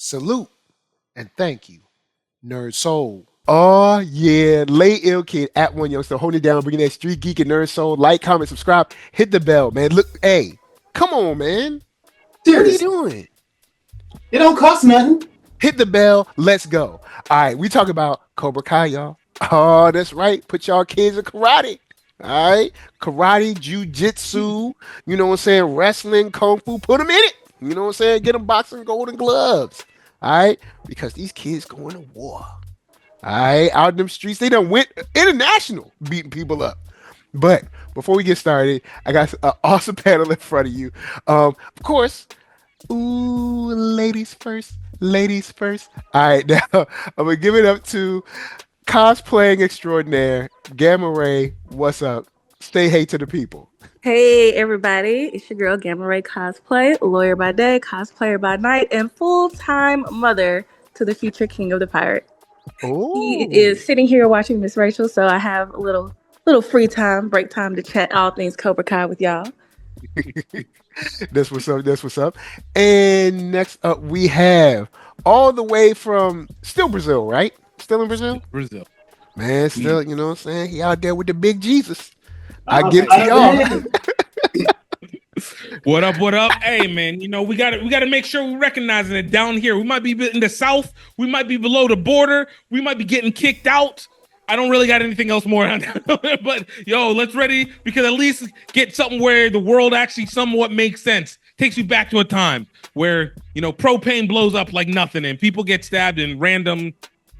Salute and thank you, NERDSoul. Oh yeah, Lay Ill Kid at OneYoungsta, holding it down, bringing that street geek and nerd soul. Like, comment, subscribe, hit the bell, man. Look, hey, come on, man. What are you Seriously, doing? it don't cost nothing. Hit the bell. Let's go. All right, we talk about Cobra Kai, y'all. Oh, that's right. Put y'all kids in karate. All right, karate, jujitsu. You know what I'm saying? Wrestling, kung fu. Put them in it. You know what I'm saying? Get them boxing golden gloves. All right, because these kids going to war. All right, out in them streets, they done went international beating people up. But before we get started, I got an awesome panel in front of you. Of course, ooh, ladies first. Ladies first. All right, now I'm gonna give it up to cosplaying extraordinaire Gamma Ray. What's up? Say hey to the people. Hey everybody, it's your girl Gamma Ray Cosplay, lawyer by day, cosplayer by night, and full-time mother to the future king of the pirate. He Oh, is sitting here watching Miss Rachel, so I have a little free time, break time to chat all things Cobra Kai with y'all. that's what's up. That's what's up. And next up, we have all the way from still Brazil, right? Still in Brazil, Brazil. man. Still, you know what I'm saying? He out there with the big Jesus. I Oh, give to y'all. What up? What up? Hey, man. You know we got to make sure we're recognizing it down here. We might be in the south. We might be below the border. We might be getting kicked out. I don't really got anything else more on that. But yo, let's ready because at least get something where the world actually somewhat makes sense. Takes you back to a time where propane blows up like nothing and people get stabbed in random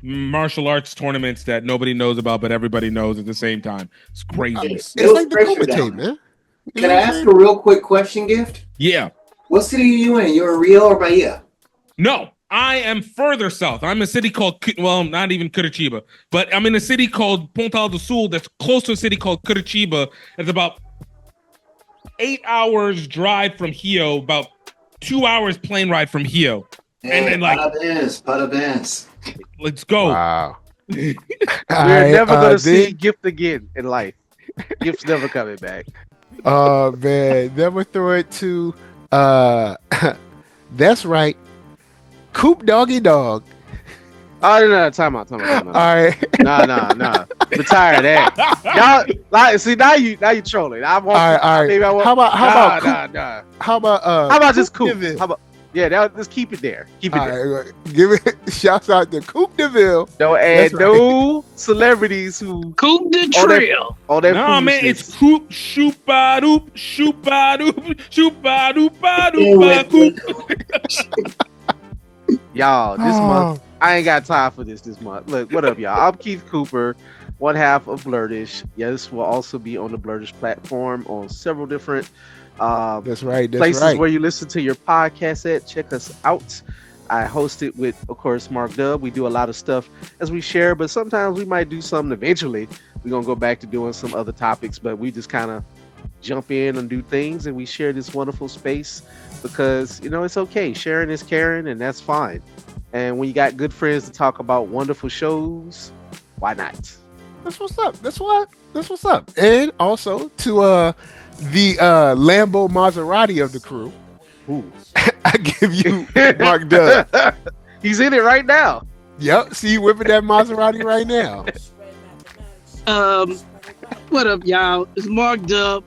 martial arts tournaments that nobody knows about, but everybody knows at the same time. It's crazy. It's like the pressure Cobra down tape, there. man. You Can know I what I'm ask saying? a real quick question, Gift? Yeah. What city are you in? You're in Rio or Bahia? No, I am further south. I'm in a city called, well, not even Curitiba, but I'm in a city called Pontal do Sul that's close to a city called Curitiba. It's about 8 hours drive from Rio, about 2 hours plane ride from Rio. And then Parabéns. let's go. Wow. We're Alright, never gonna see then- Gift again in life. Gift's never coming back. Oh man, never throw it to that's right. Coop Doggy Dog. Oh no, time out. All right. Nah. Retire that. Y'all like see now you trolling. I want All right. maybe I want How about nah. how How about just Coop? DeVille? How about just keep it there. Keep it All there. right, give it shouts out to Coop DeVille. Don't add That's right. no celebrities who Coop the all that- Trill. all that No, man, foolishness. it's Coop, shoop-a-doop, shoop-a-doop, shoop-a-doop-a-doop, Coop. Y'all, this Oh. month I ain't got time for this month. Look, what up, y'all? I'm Keith Cooper, one half of Blurdish. Yes, will also be on the Blurdish platform on several different That's right. That's places right. where you listen to your podcast at. Check us out. I host it with, of course, Mark Dub. We do a lot of stuff as we share, but sometimes we might do something eventually. We're going to go back to doing some other topics, but we just kind of jump in and do things, and we share this wonderful space because, it's okay. Sharing is caring, and that's fine. And when you got good friends to talk about wonderful shows, why not? That's what's up. That's what's up. And also to the Lambo Maserati of the crew. Ooh. I give you Mark Dub. He's in it right now. Yep. See you whipping that Maserati right now. What up, y'all? It's Mark Dub,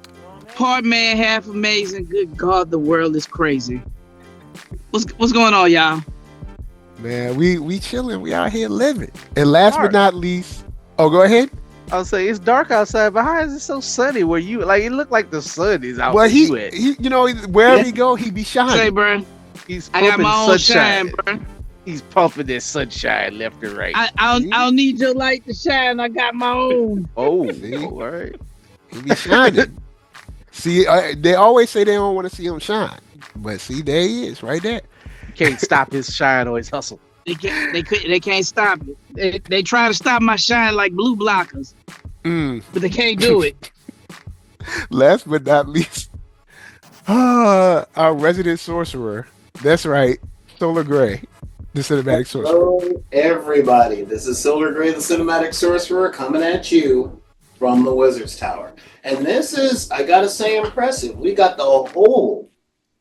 part man, half amazing. Good God, the world is crazy. What's going on, y'all? Man, we chilling. We out here living. And last Mark. but not least, oh, go ahead. I'll say it's dark outside, but how is it so sunny where you like it looked like the sun is out Well, where he, you at. he, wherever he go, he be Say, shining. bro, He's I got pumping my own sunshine. shine, bro. He's pumping this sunshine left and right. I don't need your light to shine. I got my own. See? All right. He be shining. See, they always say they don't want to see him shine, but see, there he is, right there. You can't stop his shine or his hustle. They can't stop it. They try to stop my shine like blue blockers, but they can't do it. Last but not least, our resident sorcerer. That's right, Solar Gray, the cinematic sorcerer. Hello, everybody. This is Silver Gray, the Cinematic Sorcerer, coming at you from the Wizard's Tower. And this is, I gotta say, impressive. We got the whole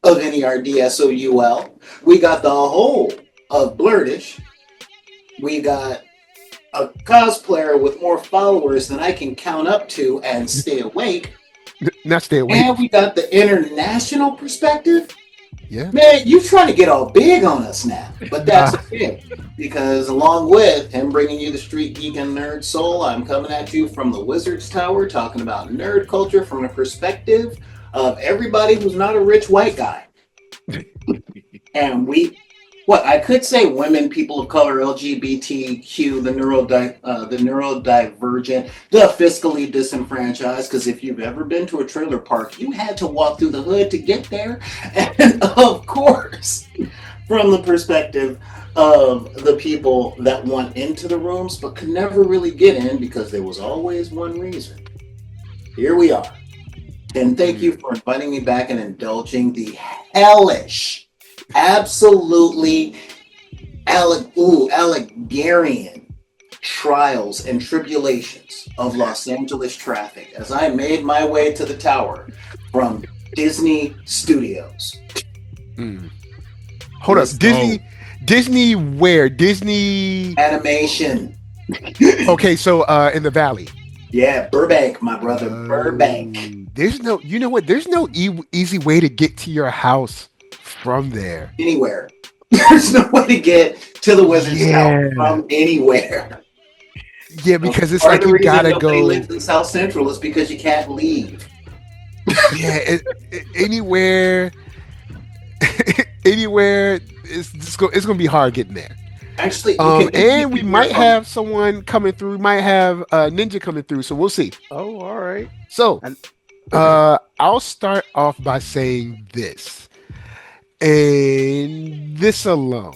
of NERDSoul. We got the whole of Blurtish. We got a cosplayer with more followers than I can count up to and stay awake. Not stay awake. And we got the international perspective. Yeah. Man, you trying to get all big on us now, but that's okay, because along with him bringing you the Street Geek and Nerd Soul, I'm coming at you from the Wizard's Tower, talking about nerd culture from the perspective of everybody who's not a rich white guy. And I could say women, people of color, LGBTQ, the neurodivergent, the fiscally disenfranchised, because if you've ever been to a trailer park, you had to walk through the hood to get there. And of course, from the perspective of the people that want into the rooms but could never really get in because there was always one reason. Here we are. And thank you for inviting me back and indulging the hellish, absolutely Allegherian trials and tribulations of Los Angeles traffic as I made my way to the tower from Disney Studios. Hold up, Disney where? Disney Animation. Okay, so in the Valley. Yeah, Burbank, my brother, Burbank. There's no, you know what? There's no easy way to get to your house from there. Anywhere. There's no way to get to the Wizard's Tower from anywhere. Yeah, because it's like you gotta go. Nobody lives in South Central is because you can't leave. Yeah, anywhere, anywhere. It's gonna be hard getting there. Actually, and we might have someone coming through. We might have Ninja coming through, so we'll see. Oh, all right. So, I'll start off by saying this, and this alone.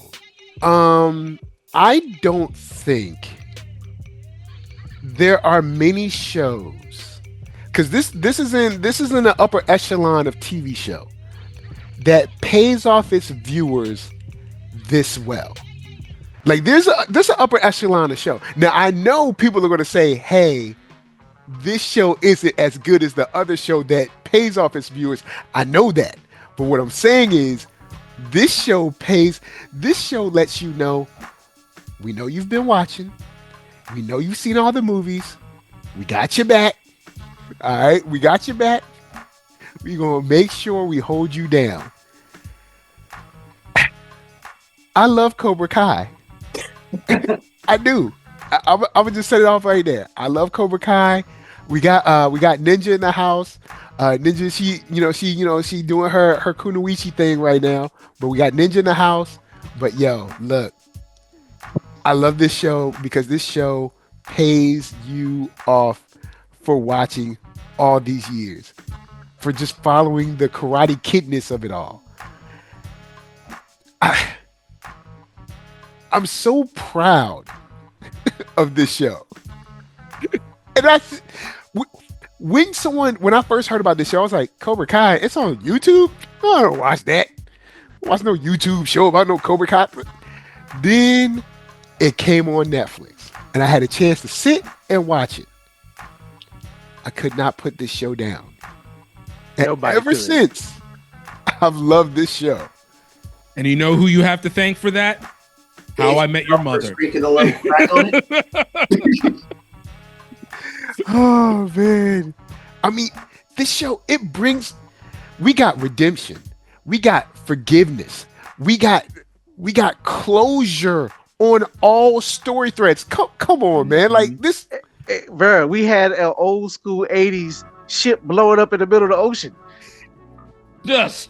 I don't think there are many shows, because this is in the upper echelon of TV show that pays off its viewers this well. Like there's an upper echelon of show. Now I know people are going to say, "Hey, this show isn't as good as the other show that pays off its viewers." I know that, but what I'm saying is, this show lets you know, we know you've been watching, we know you've seen all the movies, we got your back. All right, we got your back. We're gonna make sure we hold you down. I love Cobra Kai. I do. I would just set it off right there. I love Cobra Kai. We got Ninja in the house. Ninja, she doing her kunoichi thing right now. But we got Ninja in the house. But yo, look, I love this show because this show pays you off for watching all these years, for just following the Karate Kidness of it all. I'm so proud of this show. And when I first heard about this show, I was like, Cobra Kai, it's on YouTube? I don't watch that. Watch no YouTube show about no Cobra Kai. Then it came on Netflix and I had a chance to sit and watch it. I could not put this show down. And ever since, I've loved this show. And you know who you have to thank for that? How I Met Your Mother. Oh man, I mean, this show, we got redemption, we got forgiveness, we got closure on all story threads. Come on, man, like this. Bro, we had an old school 80s ship blowing up in the middle of the ocean. Just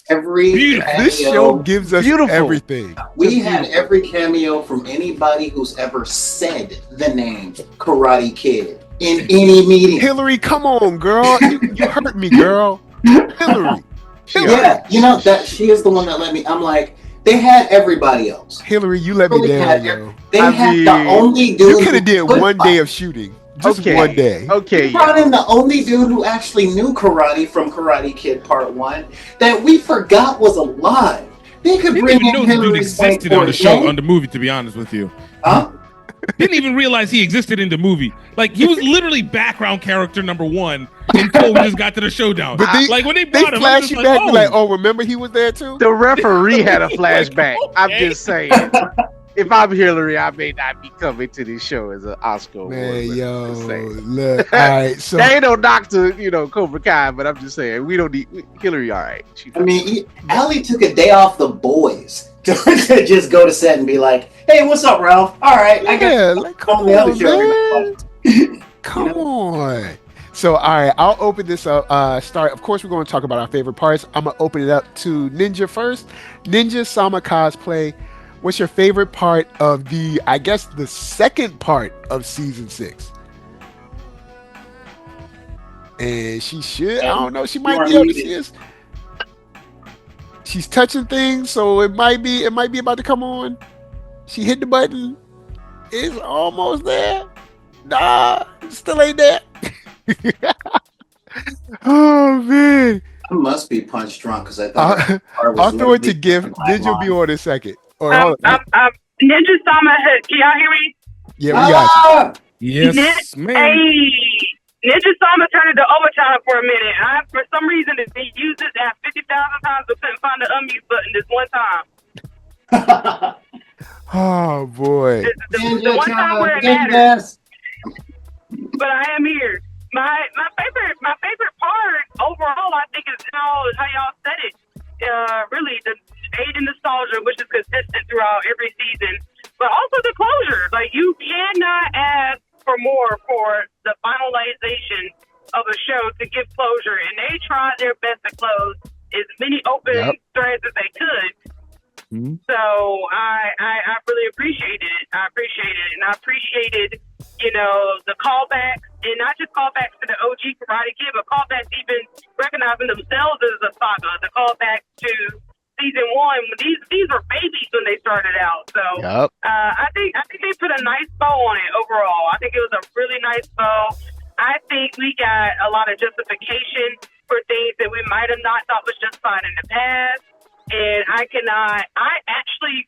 every beautiful. This show gives us everything. We had every cameo from anybody who's ever said the name Karate Kid in any meeting. Hillary, come on, girl. You hurt me, girl. Hillary. Yeah, you know that she is the one that let me. I'm like, they had everybody else. Hillary, you let me down, yo. They had the only dude. You could have did one day of shooting. Just one day. Okay. You brought in the only dude who actually knew karate from Karate Kid Part 1 that we forgot was alive. They could bring in Hillary Hillary existed on the show, on the movie, to be honest with you. Huh? didn't even realize he existed in the movie. Like he was literally background character number 1 until we just got to the showdown. But like when they They brought him, I'm flash just you like, back, oh, be like, oh, remember he was there too? The referee had a Like, flashback. I'm okay. just saying. If I'm Hillary, I may not be coming to this show as an Oscar award Man, winner. yo, Just saying. look. All right, so There ain't no knock to Cobra Kai, but I'm just saying we don't need Hillary. All right, I mean, Allie took a day off the boys to just go to set and be like, "Hey, what's up, Ralph? All right, I guess yeah, like, come on the other on, show." man. Come on. So, all right, I'll open this up. Start. Of course, we're going to talk about our favorite parts. I'm gonna open it up to Ninja first. Ninja Sama cosplay. What's your favorite part of the second part of season 6? And she should. I don't know. She might be able to see us. She's touching things, so it might be about to come on. She hit the button. It's almost there. Nah, it still ain't there. Oh man. I must be punch drunk because I thought I'll throw it to Gift. Ninja will be on in a second. Or hold on. Ninja Sama, can y'all hear me? Yeah, we got you. yes, man. Hey, Ninja Sama turned into overtime for a minute. For some reason, they used it at 50,000 times, but couldn't find the unmute button this one time. Oh boy. The one time where it matters. But I am here. My favorite part overall, I think, is how y'all said it. Really, the aid in nostalgia, which is consistent throughout every season, but also the closure. Like, you cannot ask for more for the finalization of a show to give closure, and they tried their best to close as many open threads as they could. Mm-hmm. So I really appreciated it. I appreciated, the callbacks, and not just callbacks to the OG Karate Kid, but callbacks even recognizing themselves as a saga. The callback to season 1. These were babies when they started out. So I think they put a nice bow on it overall. I think it was a really nice bow. I think we got a lot of justification for things that we might have not thought was justified in the past. And I actually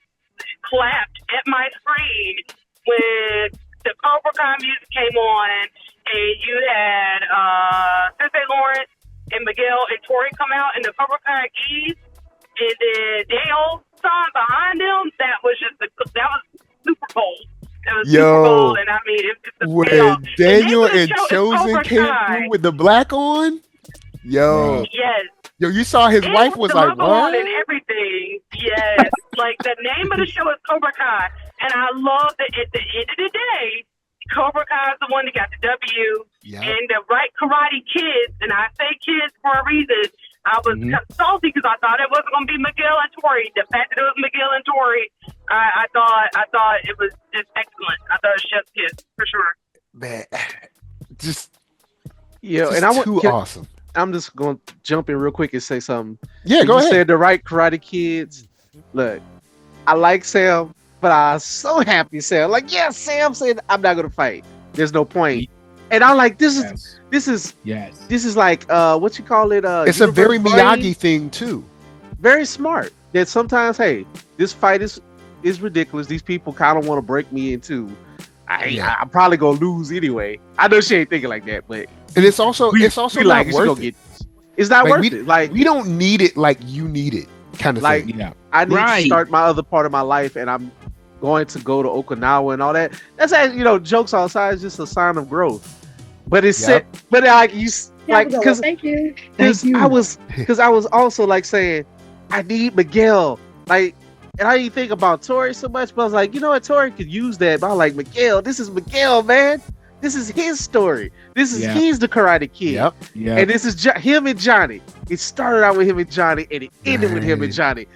clapped at my screen when the Cobra Kai music came on and you had Sensei Lawrence and Miguel and Tori come out in the Cobra Kai keys, and then Dale song behind them. That was super cool. It was super cool, and I mean, it's a when payoff. Daniel and Chozen came through with the black on, yes. Yo, you saw his wife was like, what? And everything. Yes. Like, the name of the show is Cobra Kai. And I love that at the end of the day, Cobra Kai is the one that got the W. And the right Karate Kids, and I say kids for a reason. I was salty because I thought it wasn't going to be Miguel and Tori. The fact that it was Miguel and Tori, I thought it was just excellent. I thought it was chef's kiss, for sure. Man, just awesome. I'm just going to jump in real quick and say something. Yeah, go ahead. You said the right Karate Kids. Look, I like Sam, but I was so happy Sam. Like, yeah, Sam said I'm not going to fight. There's no point. And I'm like, this is like what you call it? It's a very Miyagi thing too. Very smart. That sometimes, hey, this fight is ridiculous. These people kind of want to break me into. I'm probably gonna lose anyway. I know she ain't thinking like that, but it's also not worth it. It's not worth it. Like, we don't need it like you need it, kind of like, thing. I need to start my other part of my life, and I'm going to go to Okinawa and all that. That's jokes on the side is just a sign of growth. But it's set. But like you, like, because I was also like saying, I need Miguel, like. And I didn't think about Tori so much, but I was like, you know what, Tori could use that. But I was like, Miguel, this is Miguel, man. This is his story. He's the Karate Kid. And this is him and Johnny. It started out with him and Johnny, and it ended with him and Johnny.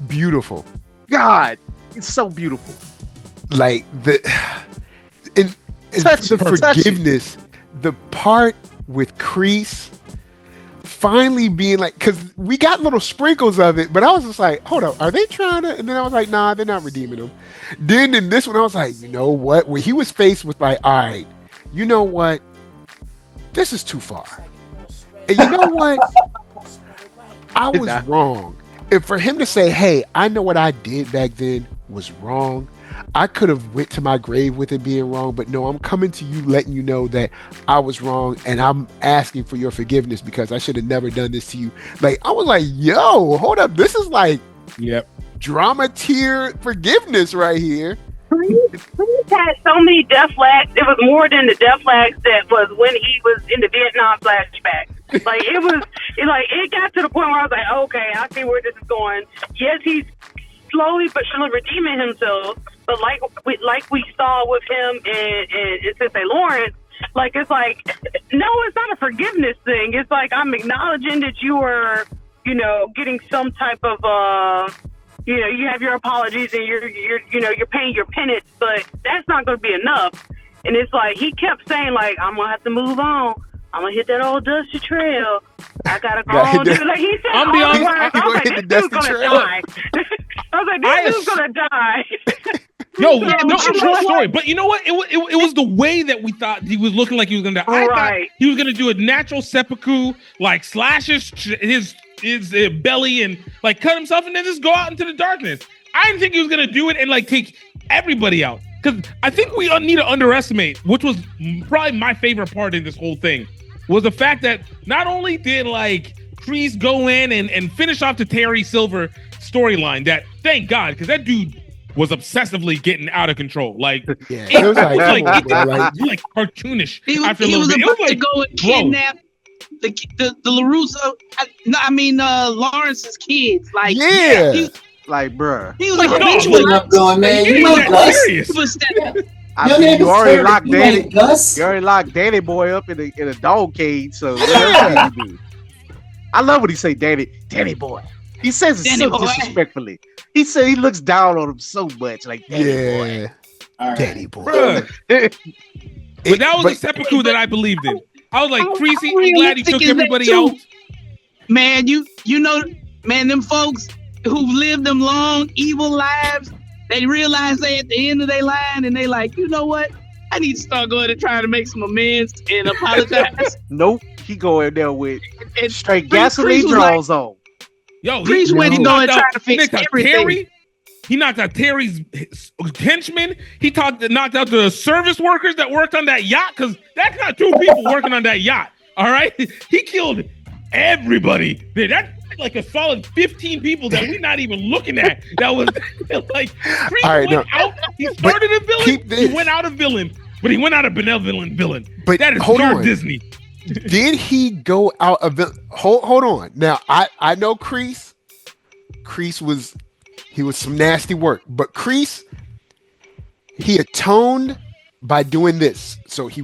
Beautiful. God, it's so beautiful. Like the forgiveness, the part with Kreese finally being like, because we got little sprinkles of it, but I was just like, hold up, are they trying to? And then I was like, nah, they're not redeeming him. Then in this one, I was like, you know what? When he was faced with like, all right, you know what? This is too far. And you know what? I was wrong. And for him to say, hey, I know what I did back then was wrong. I could have went to my grave with it being wrong, but no, I'm coming to you letting you know that I was wrong and I'm asking for your forgiveness because I should have never done this to you. Like, I was like, yo, hold up. This is like Yep. drama tier forgiveness right here. Priest had so many death flags. It was more than the death flags that was when he was in the Vietnam flashback. Like it got to the point where I was like, okay, I see where this is going. Yes, he's slowly but surely redeeming himself. But like we saw with him in St. Lawrence, like it's like no, it's not a forgiveness thing. It's like I'm acknowledging that you were, getting some type of you have your apologies and you're paying your penance, but that's not going to be enough. And it's like he kept saying like I'm gonna have to move on. I'm gonna hit that old dusty trail. I gotta go on. Like he said, I'm be honest, I was like, this dude's gonna die. I was like, this dude's gonna die. Yo, no, true story. But you know what? It was the way that we thought he was looking like he was gonna die. I thought he was gonna do a natural seppuku, like slash his belly and like cut himself and then just go out into the darkness. I didn't think he was gonna do it and like take everybody out. Because I think we need to underestimate, which was probably my favorite part in this whole thing, was the fact that not only did like Kreese go in and finish off the Terry Silver storyline, that thank God, because that dude was obsessively getting out of control. Like, yeah, it was like cartoonish. He was about to go and kidnap the LaRusso. Lawrence's kids. Like, yeah. Like, bruh. He was like, going, man. You know, Gus. I mean, you already locked Danny. You already locked Danny boy up in a dog cage. So what else can you do? I love what he say, Danny boy. He says it so disrespectfully. He said he looks down on him so much, like Danny boy. Right. Daddy boy. But that was a seppuku that I believed in. I was like, Kreese, I'm glad he took everybody out. Man, you know, them folks who've lived them long, evil lives, they realize they at the end of their line and they like, you know what? I need to start going and trying to make some amends and apologize. Nope. He going there with straight gasoline draws on. Yo, Kreese went and going trying to fix everything. Terry, he knocked out Terry's henchmen. He knocked out the service workers that worked on that yacht, because that's not two people working on that yacht. All right? He killed everybody. That's like a solid 15 people that we're not even looking at. That was like, Kreese went out. He started a villain. He went out a villain, but he went out a benevolent villain. But that is Disney. Did he go out a villain? Hold on. Now, I know Kreese. Kreese was some nasty work, but Kreese, he atoned by doing this. So he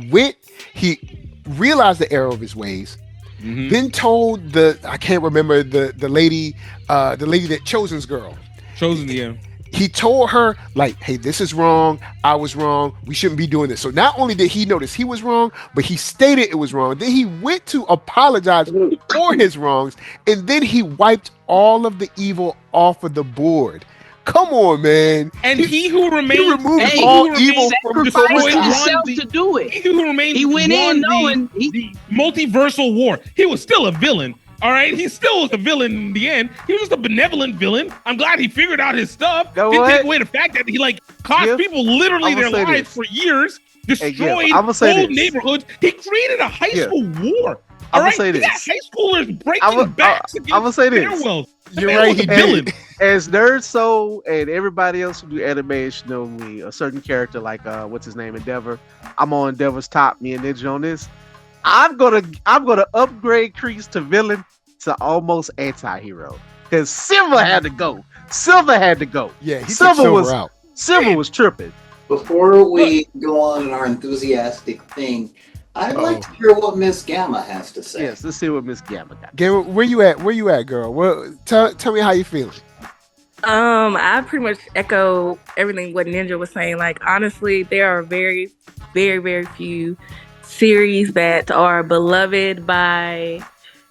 realized the error of his ways. Mm-hmm. Then told I can't remember the lady that Chozen's girl. Chozen, yeah. He told her, like, hey, this is wrong. I was wrong. We shouldn't be doing this. So not only did he notice he was wrong, but he stated it was wrong. Then he went to apologize for his wrongs, and then he wiped all of the evil off of the board. Come on, man. And he who remained, he removed all evil from sacrificed himself to do it. He who remained, he went in knowing the multiversal war. He was still a villain. All right, he still was a villain in the end. He was a benevolent villain. I'm glad he figured out his stuff. Didn't take away the fact that he cost people literally their lives for years, destroyed whole neighborhoods. He created a high school war. All right, he got high schoolers breaking backs against stairwells. You're right, he did. As NERDSoul and everybody else who do animation know me, a certain character like what's his name, Endeavor. I'm on Endeavor's top. Me and Ninja on this. I'm gonna upgrade Kreese to villain to almost anti-hero, because Silver had to go. Yeah, Silver was tripping. Before we go on in our enthusiastic thing, I'd like to hear what Miss Gamma has to say. Yes, let's see what Miss Gamma got. Gamma, where you at, girl? Tell me how you feeling. I pretty much echo everything what Ninja was saying. Like, honestly, there are very, very, very few series that are beloved by,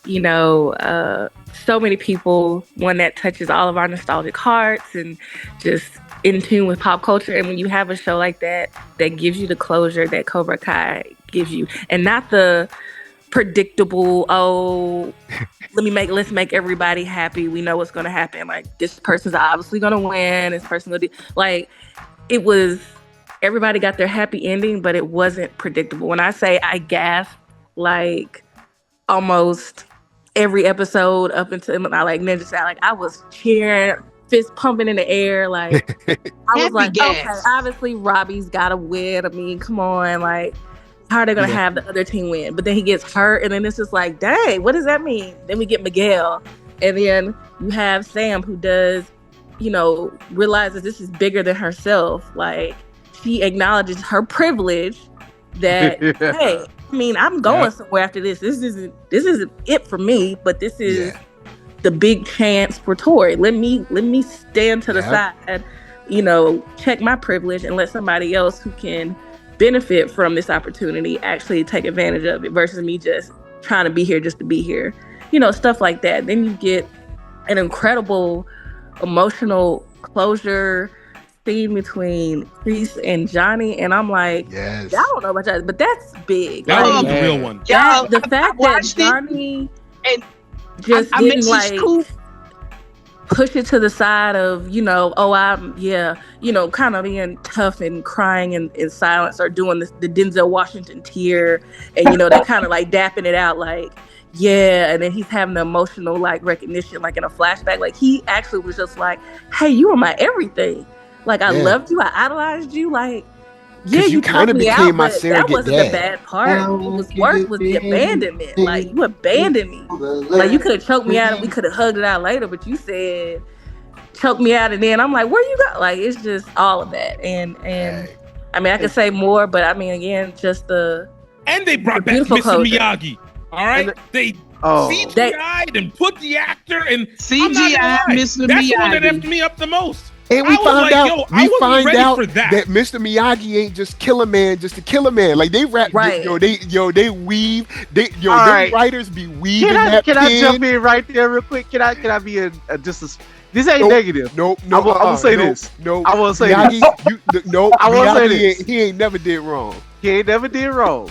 so many people. One that touches all of our nostalgic hearts and just in tune with pop culture. And when you have a show like that gives you the closure that Cobra Kai gives you, and not the predictable. Oh, let's make everybody happy. We know what's gonna happen. Like this person's obviously gonna win. This person gonna do like it was. Everybody got their happy ending, but it wasn't predictable. When I say I gasped, like almost every episode up until I like Ninja Style, like I was cheering, fist pumping in the air, like I was Happy like, okay, gas. obviously Robbie's got to win. I mean, come on, like how are they gonna have the other team win? But then he gets hurt, and then it's just like, dang, what does that mean? Then we get Miguel, and then you have Sam who does, realizes this is bigger than herself. Like she acknowledges her privilege that hey, I mean, I'm going somewhere after this. This isn't it for me, but this is the big chance for Tori. Let me stand to the side, check my privilege and let somebody else who can benefit from this opportunity actually take advantage of it versus me just trying to be here just to be here. Stuff like that. Then you get an incredible emotional closure scene between Kreese and Johnny, and I'm like, I don't know about y'all, but that's big. That like, was the real one. The fact that Johnny and just didn't like cool. push it to the side of, kind of being tough and crying in silence or doing the Denzel Washington tear, and they kind of like dapping it out like, and then he's having the emotional like recognition like in a flashback. Like he actually was just like, hey, you are my everything. Like I loved you, I idolized you. Like you kind of became my surrogate that wasn't dad. The bad part. What was worse was the abandonment. Like you abandoned me. Like you could have choked me out and we could have hugged it out later, but you said choke me out, and then I'm like, where you got? Like it's just all of that. And I mean I could say more, but I mean again, just and they brought back Mr. Miyagi. All right, they CGI'd and put the actor and CGI Mr. Miyagi. That's the one that effed me up the most. And we find out that Mr. Miyagi ain't just kill a man just to kill a man. Like they rap, they weave, they writers be weaving that. Can I jump in right there real quick? Can I be this ain't negative. Nope. I will say this. No, I will say Miyagi, this. I will say this. He ain't never did wrong. He ain't never did wrong.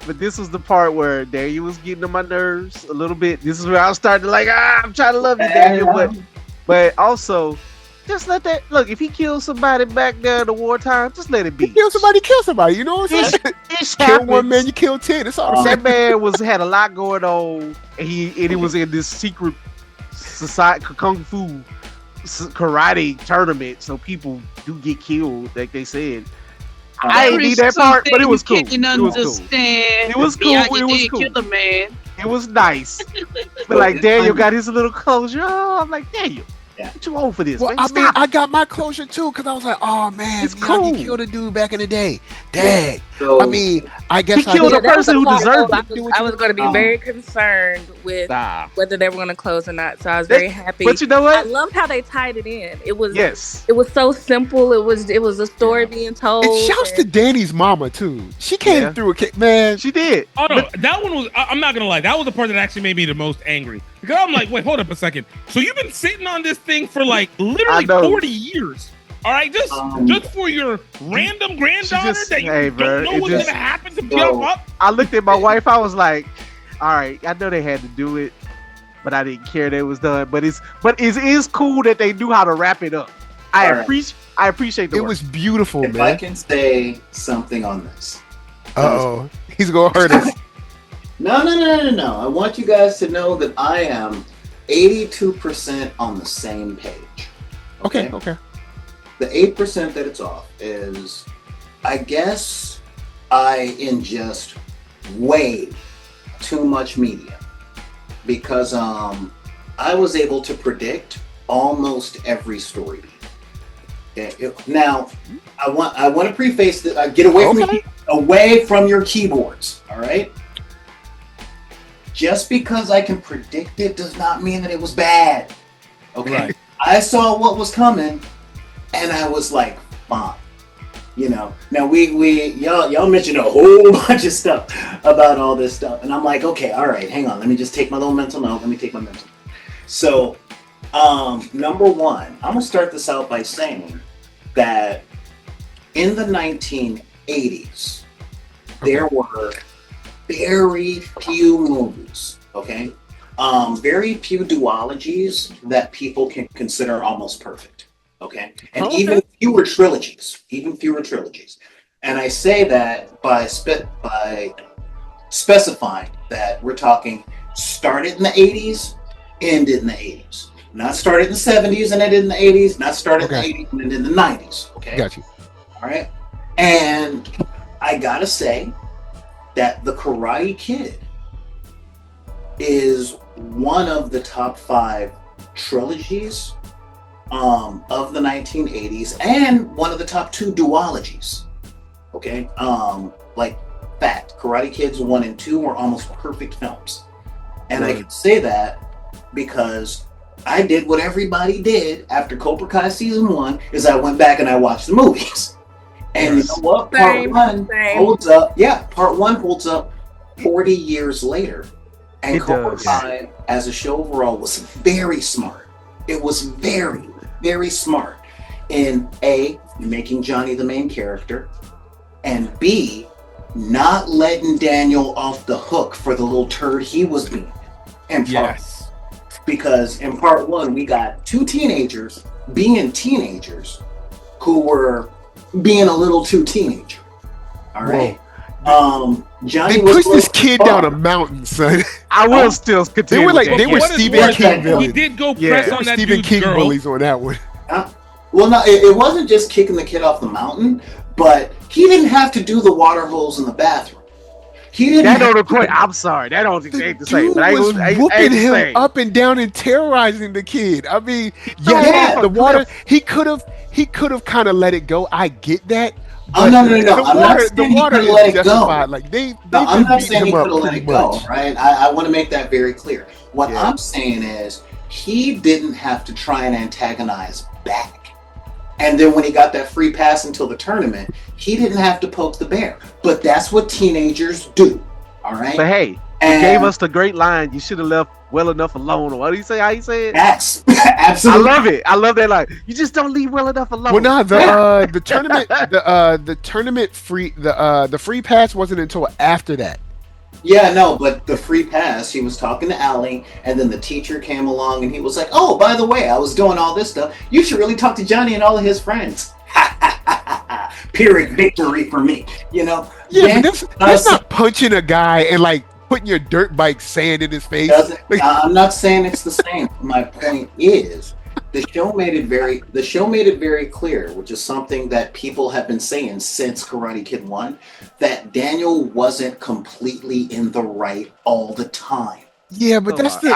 But this was the part where Daniel was getting on my nerves a little bit. This is where I was starting to like, I'm trying to love you, Daniel, but also. Just let that look. If he kills somebody back there in the wartime, just let it be. Kill somebody. You know what I'm saying? Kill one man, you kill 10. It's all the same. That man had a lot going on, and he was in this secret society kung fu karate tournament. So people do get killed, like they said. I didn't need that part, but it was cool. It was cool. It was nice. But like Daniel got his little closure. Oh, I'm like, Daniel. Yeah. What you old for this? Well, man? I mean, I got my closure too because I was like, "Oh man, it's cool. He killed a dude back in the day." Dang. So, I mean, I guess he killed a person who deserved it. I was going to be very concerned with whether they were going to close or not. So I was very happy. But you know what? I loved how they tied it in. It was It was so simple. It was a story being told. And shouts to Danny's mama too. She came through a kick, man. She did. Oh no, that one was. I'm not gonna lie. That was the part that actually made me the most angry. Because I'm like, wait, hold up a second. So you've been sitting on this thing for like literally 40 years. All right, just for your random granddaughter that you don't know what's gonna happen to jump up. I looked at my wife. I was like, all right, I know they had to do it, but I didn't care that it was done. But it is cool that they knew how to wrap it up. I appreciate the work. It was beautiful, if man. I can say something on this. Uh-oh. He's gonna hurt us. No. I want you guys to know that I am 82% on the same page. Okay. The 8% that it's off is, I guess, I ingest way too much media because I was able to predict almost every story beat. Now, I want to preface that. Get away from your keyboards. All right. Just because I can predict it does not mean that it was bad. Okay. Right. I saw what was coming, and I was like, fine. Now y'all mentioned a whole bunch of stuff about all this stuff, and I'm like, okay, all right, hang on. Let me just take my little mental note. So, number one, I'm gonna start this out by saying that in the 1980s, there were very few movies, okay? Very few duologies that people can consider almost perfect, okay? And even fewer trilogies, And I say that by specifying that we're talking started in the 80s, ended in the 80s. Not started in the 70s and ended in the 80s, not started in the 80s and ended in the 90s, okay? Got you. All right. And I gotta say that The Karate Kid is one of the top 5 trilogies of the 1980s and one of the top 2 duologies. Okay. Like fact, Karate Kids 1 and 2 were almost perfect films. And I can say that because I did what everybody did after Cobra Kai season 1 is I went back and I watched the movies. And you know what? Part 1 holds up. Yeah, part 1 holds up 40 years later. And Cobra Kai, as a show overall, was very smart. It was very, very smart in A, making Johnny the main character, and B, not letting Daniel off the hook for the little turd he was being. And because in part 1, we got 2 teenagers being teenagers who were being a little too teenager. All right. Johnny they pushed this kid down a mountain, son. I will still continue. They were Stephen King villains. He did go press on that Stephen dude's King girl. bullies on that one. Well, no, it wasn't just kicking the kid off the mountain, but he didn't have to do the water hose in the bathroom. He didn't. That don't equate. I'm sorry. That don't ain't the same. Dude was whooping him up and down and terrorizing the kid. I mean, the water. He could have kind of let it go. I get that. Oh no! The water is justified. Like I'm not saying he could have let it go. Right? I want to make that very clear. What I'm saying is he didn't have to try and antagonize back. And then when he got that free pass until the tournament, he didn't have to poke the bear. But that's what teenagers do. All right. But hey, he gave us the great line. You should have left well enough alone. Or what do you say? How you say it? Yes, absolutely. I love it. I love that line. You just don't leave well enough alone. Well, no, the tournament, the tournament free, the free pass wasn't until after that. Yeah, no, but the free pass, he was talking to Allie, and then the teacher came along, and he was like, "Oh, by the way, I was doing all this stuff. You should really talk to Johnny and all of his friends." Pyrrhic victory for me, you know. Yeah, but that's not punching a guy and like putting your dirt bike sand in his face. I'm not saying it's the same. My point is, the show made it very clear, which is something that people have been saying since Karate Kid 1, that Daniel wasn't completely in the right all the time. Yeah, but that's the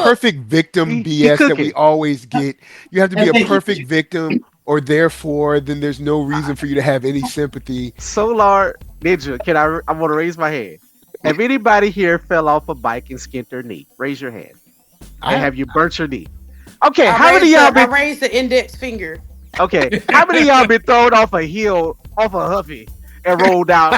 perfect victim BS that we always get. You have to be a perfect victim, or therefore, then there's no reason for you to have any sympathy. Solar Ninja, I want to raise my hand. Have anybody here fell off a bike and skinned their knee? Raise your hand. Have you burnt your knee? Okay, how many of y'all been? I raised the index finger. Okay, how many of y'all been thrown off a hill, off a Huffy, and rolled down?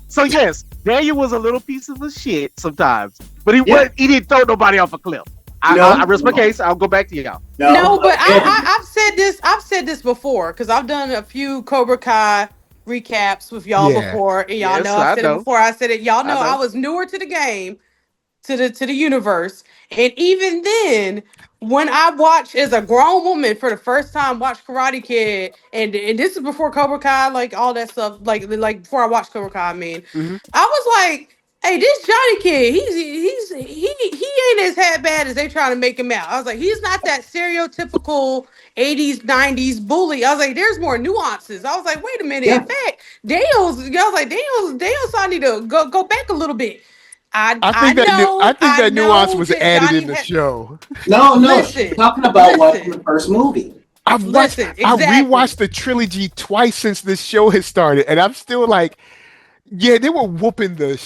So yes, Daniel was a little piece of a shit sometimes, but he didn't throw nobody off a cliff. I rest my case. I'll go back to y'all. No, but I've said this before because I've done a few Cobra Kai recaps with y'all before, and y'all know I've said it before. I said it. Y'all know I was newer to the game, to the universe, and even then, when I watched as a grown woman for the first time, watch Karate Kid, and this is before Cobra Kai, like all that stuff, like before I watched Cobra Kai. I mean, I was like, hey, this Johnny Kid, he ain't as bad as they trying to make him out. I was like, he's not that stereotypical 80s, 90s bully. I was like, there's more nuances. I was like, wait a minute. In fact, Daniel's I need to go back a little bit. I think that nuance was added in the show. No, listen, talking about watching the first movie. I've rewatched the trilogy twice since this show has started, and I'm still like, yeah, they were whooping the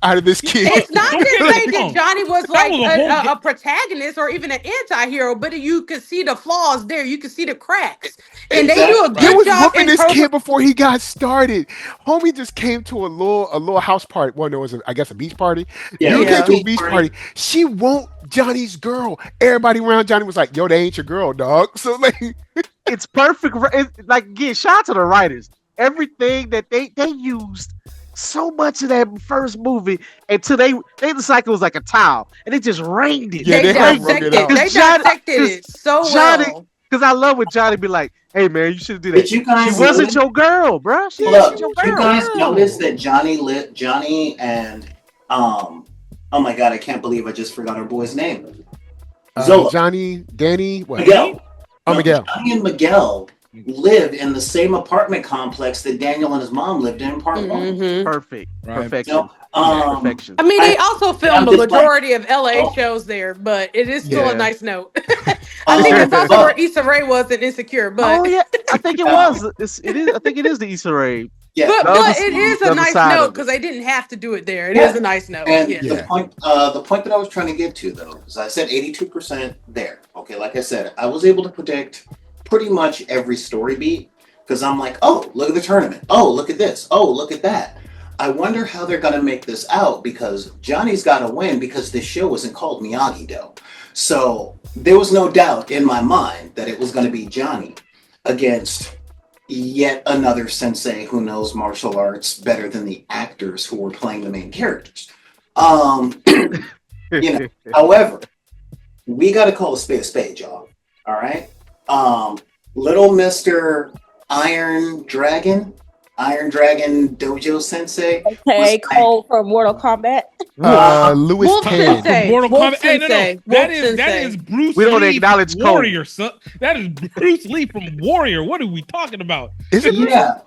out of this kid. It's not to say that Johnny was like a protagonist or even an anti-hero, but you could see the flaws there. You could see the cracks. And they do a good job. They was whooping this kid before he got started. Homie just came to a little house party. Well, no, it was I guess a beach party. Yeah, came to a beach party. She won't Johnny's girl. Everybody around Johnny was like, "Yo, they ain't your girl, dog." So like, it's perfect. Shout out to the writers. everything that they used so much of that first movie until they decided it was like a tile and they just rained it. Yeah, They they have wrote dissected it out. They dissected it so Johnny, well. because I love when Johnny be like, "Hey man, you should do that." Did you guys She wasn't notice- your girl, bro. She Hold wasn't up. your Did you girl. guys notice that Johnny and oh my god, I can't believe I just forgot our boy's name. Zola. Johnny, Danny, what? Miguel. Oh, Miguel. Johnny and Miguel live in the same apartment complex that Daniel and his mom lived in part one. Perfect. Right. Perfection. Perfection. I mean, they also filmed the just majority of LA shows there, but it is still Yeah. a nice note. I think it's also where Issa Rae was in Insecure, but Oh yeah, I think it was. It is. I think it is the Easter egg. Yeah, but it is the a other nice side note of it. because they didn't have to do it there. It is a nice note. And Yeah. the point that I was trying to get to though, is I said 82% there. Okay, like I said, I was able to predict pretty much every story beat because I'm like, oh, look at the tournament. Oh, look at this. Oh, look at that. I wonder how they're gonna make this out because Johnny's got to win because this show isn't called Miyagi-Do. So there was no doubt in my mind that it was going to be Johnny against yet another sensei who knows martial arts better than the actors who were playing the main characters. However, we got to call a spade, y'all. All right. Little Mr. Iron Dragon Dojo Sensei. Okay, Cole from Mortal Kombat. Louis Wolf Tan. Sensei. Mortal Wolf Kombat. Hey, no. Sensei. That Wolf is Sensei. Bruce We don't Lee acknowledge from Cole. Warrior, son. That is Bruce Lee from Warrior. What are we talking about? Is it? Yeah.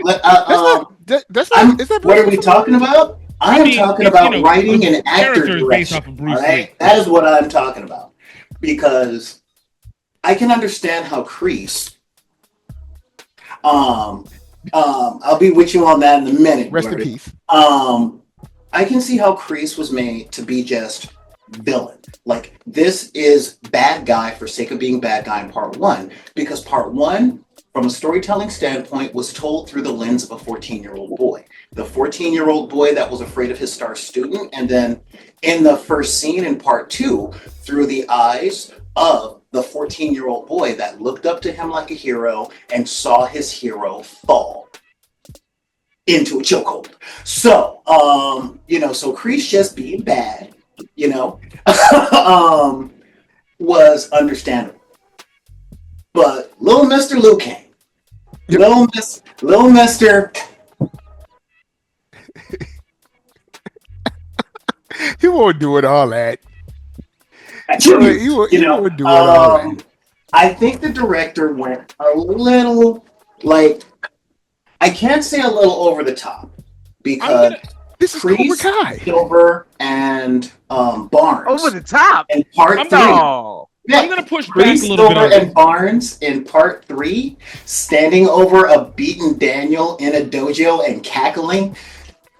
That's not. Is that What are we talking about? I am talking about writing and actor characters based direction. off of Bruce all right? Lee. That is what I'm talking about. Because I can understand how Kreese. I'll be with you on that in a minute. Rest in Gordon. peace. I can see how Kreese was made to be just villain. Like this is bad guy for sake of being bad guy in part one, because part one, from a storytelling standpoint, was told through the lens of a 14-year-old boy. The 14-year-old boy that was afraid of his star student, and then in the first scene in part two, through the eyes of the 14-year-old boy that looked up to him like a hero and saw his hero fall into a chokehold. So, so Kreese just being bad, was understandable. But little Mr. Liu Kang, little Mr. He won't do it all that. He won't do it all that. I think the director went a little, I can't say a little over the top because this is Cobra Kai. Silver and Barnes over the top in part three. I'm gonna push back a little Silver bit on and Barnes in part three, standing over a beaten Daniel in a dojo and cackling.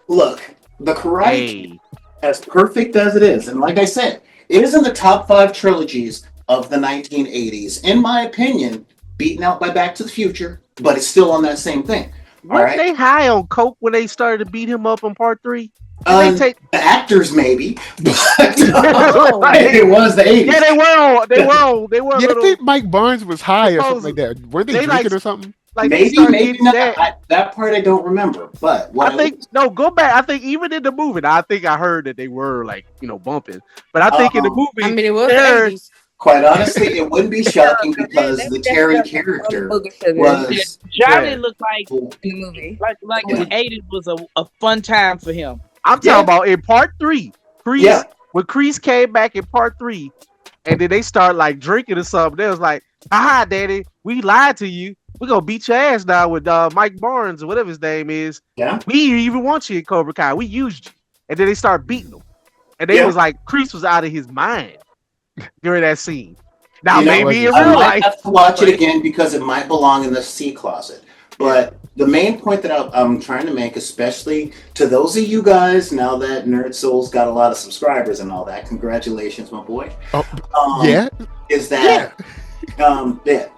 Look, the Karate Kid, as perfect as it is, and like I said, it is in the top 5 trilogies of the 1980s. In my opinion, beaten out by Back to the Future, but it's still on that same thing. Weren't they high on coke when they started to beat him up in part 3? The actors maybe, but it was the 80s. Yeah, they were. Yeah, I think Mike Barnes was high or something like that. Were they drinking or something? Maybe not. That part I don't remember. But go back. I think even in the movie, I think I heard that they were bumping. But I think in the movie, I mean, it was the 80s. Quite honestly, it wouldn't be shocking because the Terry character was Johnny looked like in the movie, like the 80s was a fun time for him. I'm talking about in part 3. When Kreese came back in part 3, and then they start drinking or something, they was like, "Aha, Daddy, we lied to you. We're gonna beat your ass now with Mike Barnes or whatever his name is. Yeah, we didn't even want you in Cobra Kai. We used you." And then they start beating him, and they was like, Kreese was out of his mind during that scene. Now maybe in real I life, might have to watch it again because it might belong in the C closet. But the main point that I'm trying to make, especially to those of you guys, now that NERDSoul's got a lot of subscribers and all that, congratulations, my boy. Is that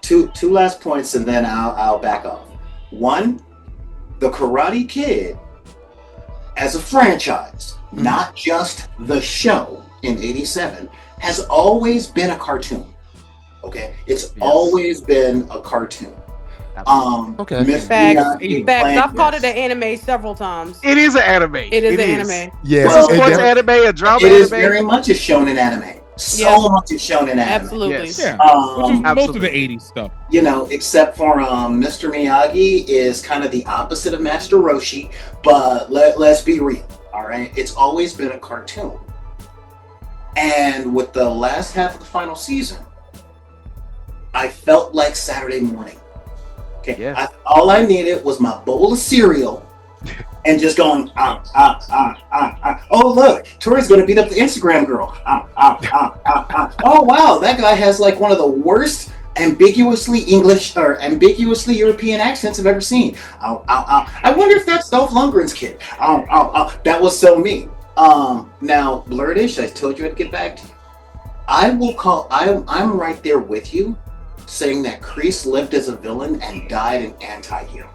two last points and then I'll back off. One, the Karate Kid as a franchise, not just the show in '87, has always been a cartoon. Okay, it's always been a cartoon. Okay. Mr. Facts. Miyagi Facts. playing I've called it this. an anime several times. It is an anime. It is an anime. Yeah. It's a sports anime, a drama It is anime. very much a shonen anime. So Yeah. much a shonen anime. Absolutely. Yes. Yeah, which is most of Absolutely. the '80s stuff. You know, except for Mr. Miyagi is kind of the opposite of Master Roshi, but let's be real, all right? It's always been a cartoon. And with the last half of the final season, I felt like Saturday morning. Okay, Yeah. all I needed was my bowl of cereal and just going, oh, look, Tori's going to beat up the Instagram girl. Oh, wow, that guy has like one of the worst ambiguously English or ambiguously European accents I've ever seen. I wonder if that's Dolph Lundgren's kid. That was so me. Now, Blurtish, I told you I'd get back to you. I'm right there with you, saying that Kreese lived as a villain and died an anti-hero.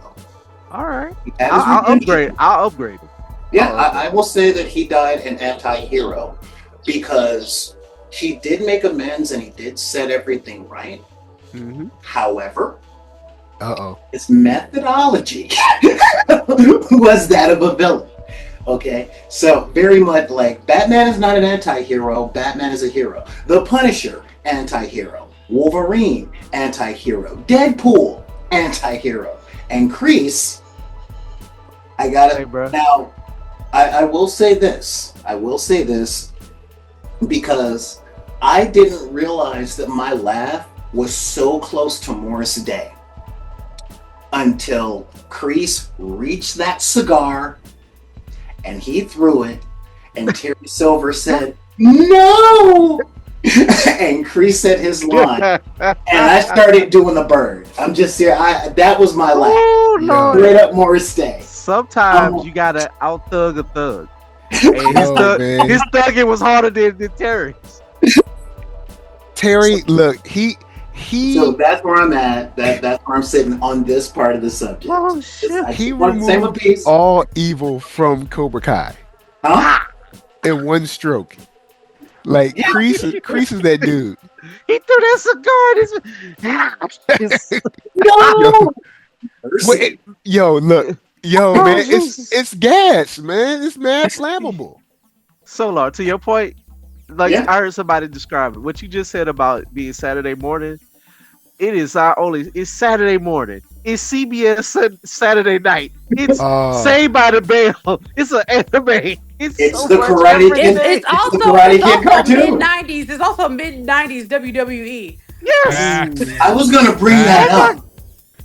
All right. That is I'll redemption. upgrade him. Yeah, I will say that he died an anti-hero because he did make amends and he did set everything right. Mm-hmm. However, Uh-oh. his methodology was that of a villain. Okay, so very much like Batman is not an anti-hero, Batman is a hero. The Punisher, anti-hero. Wolverine, anti-hero. Deadpool, anti-hero. And Kreese, I gotta Hey, bro. now. I will say this. I will say this because I didn't realize that my laugh was so close to Morris Day until Kreese reached that cigar and he threw it, and Terry Silver said, "No!" and Kreese said his line, and I started doing the bird. I'm just here. That was my laugh. Oh, no. Straight up Morris Day. Sometimes you gotta out thug a thug. And man. his thugging was harder than Terry's. Terry, look, he So that's where I'm at. That's where I'm sitting on this part of the subject. Oh shit! I he just want to say my removed piece. all evil from Cobra Kai Huh? in one stroke. Like Yeah. Kreese is that dude. He threw that cigar. No. Wait, look, man, it's gas, man. It's mad flammable. Solar, to your point, like Yeah. I heard somebody describe it. What you just said about being Saturday morning, it is not only it's Saturday morning. It's CBS Saturday night. It's Saved by the Bell. It's an anime. It's so the much Karate every Kid. day. It's also, the Karate it's Kid also cartoon. mid-90s. It's also mid-90s WWE. Yes. Facts. I was gonna bring that up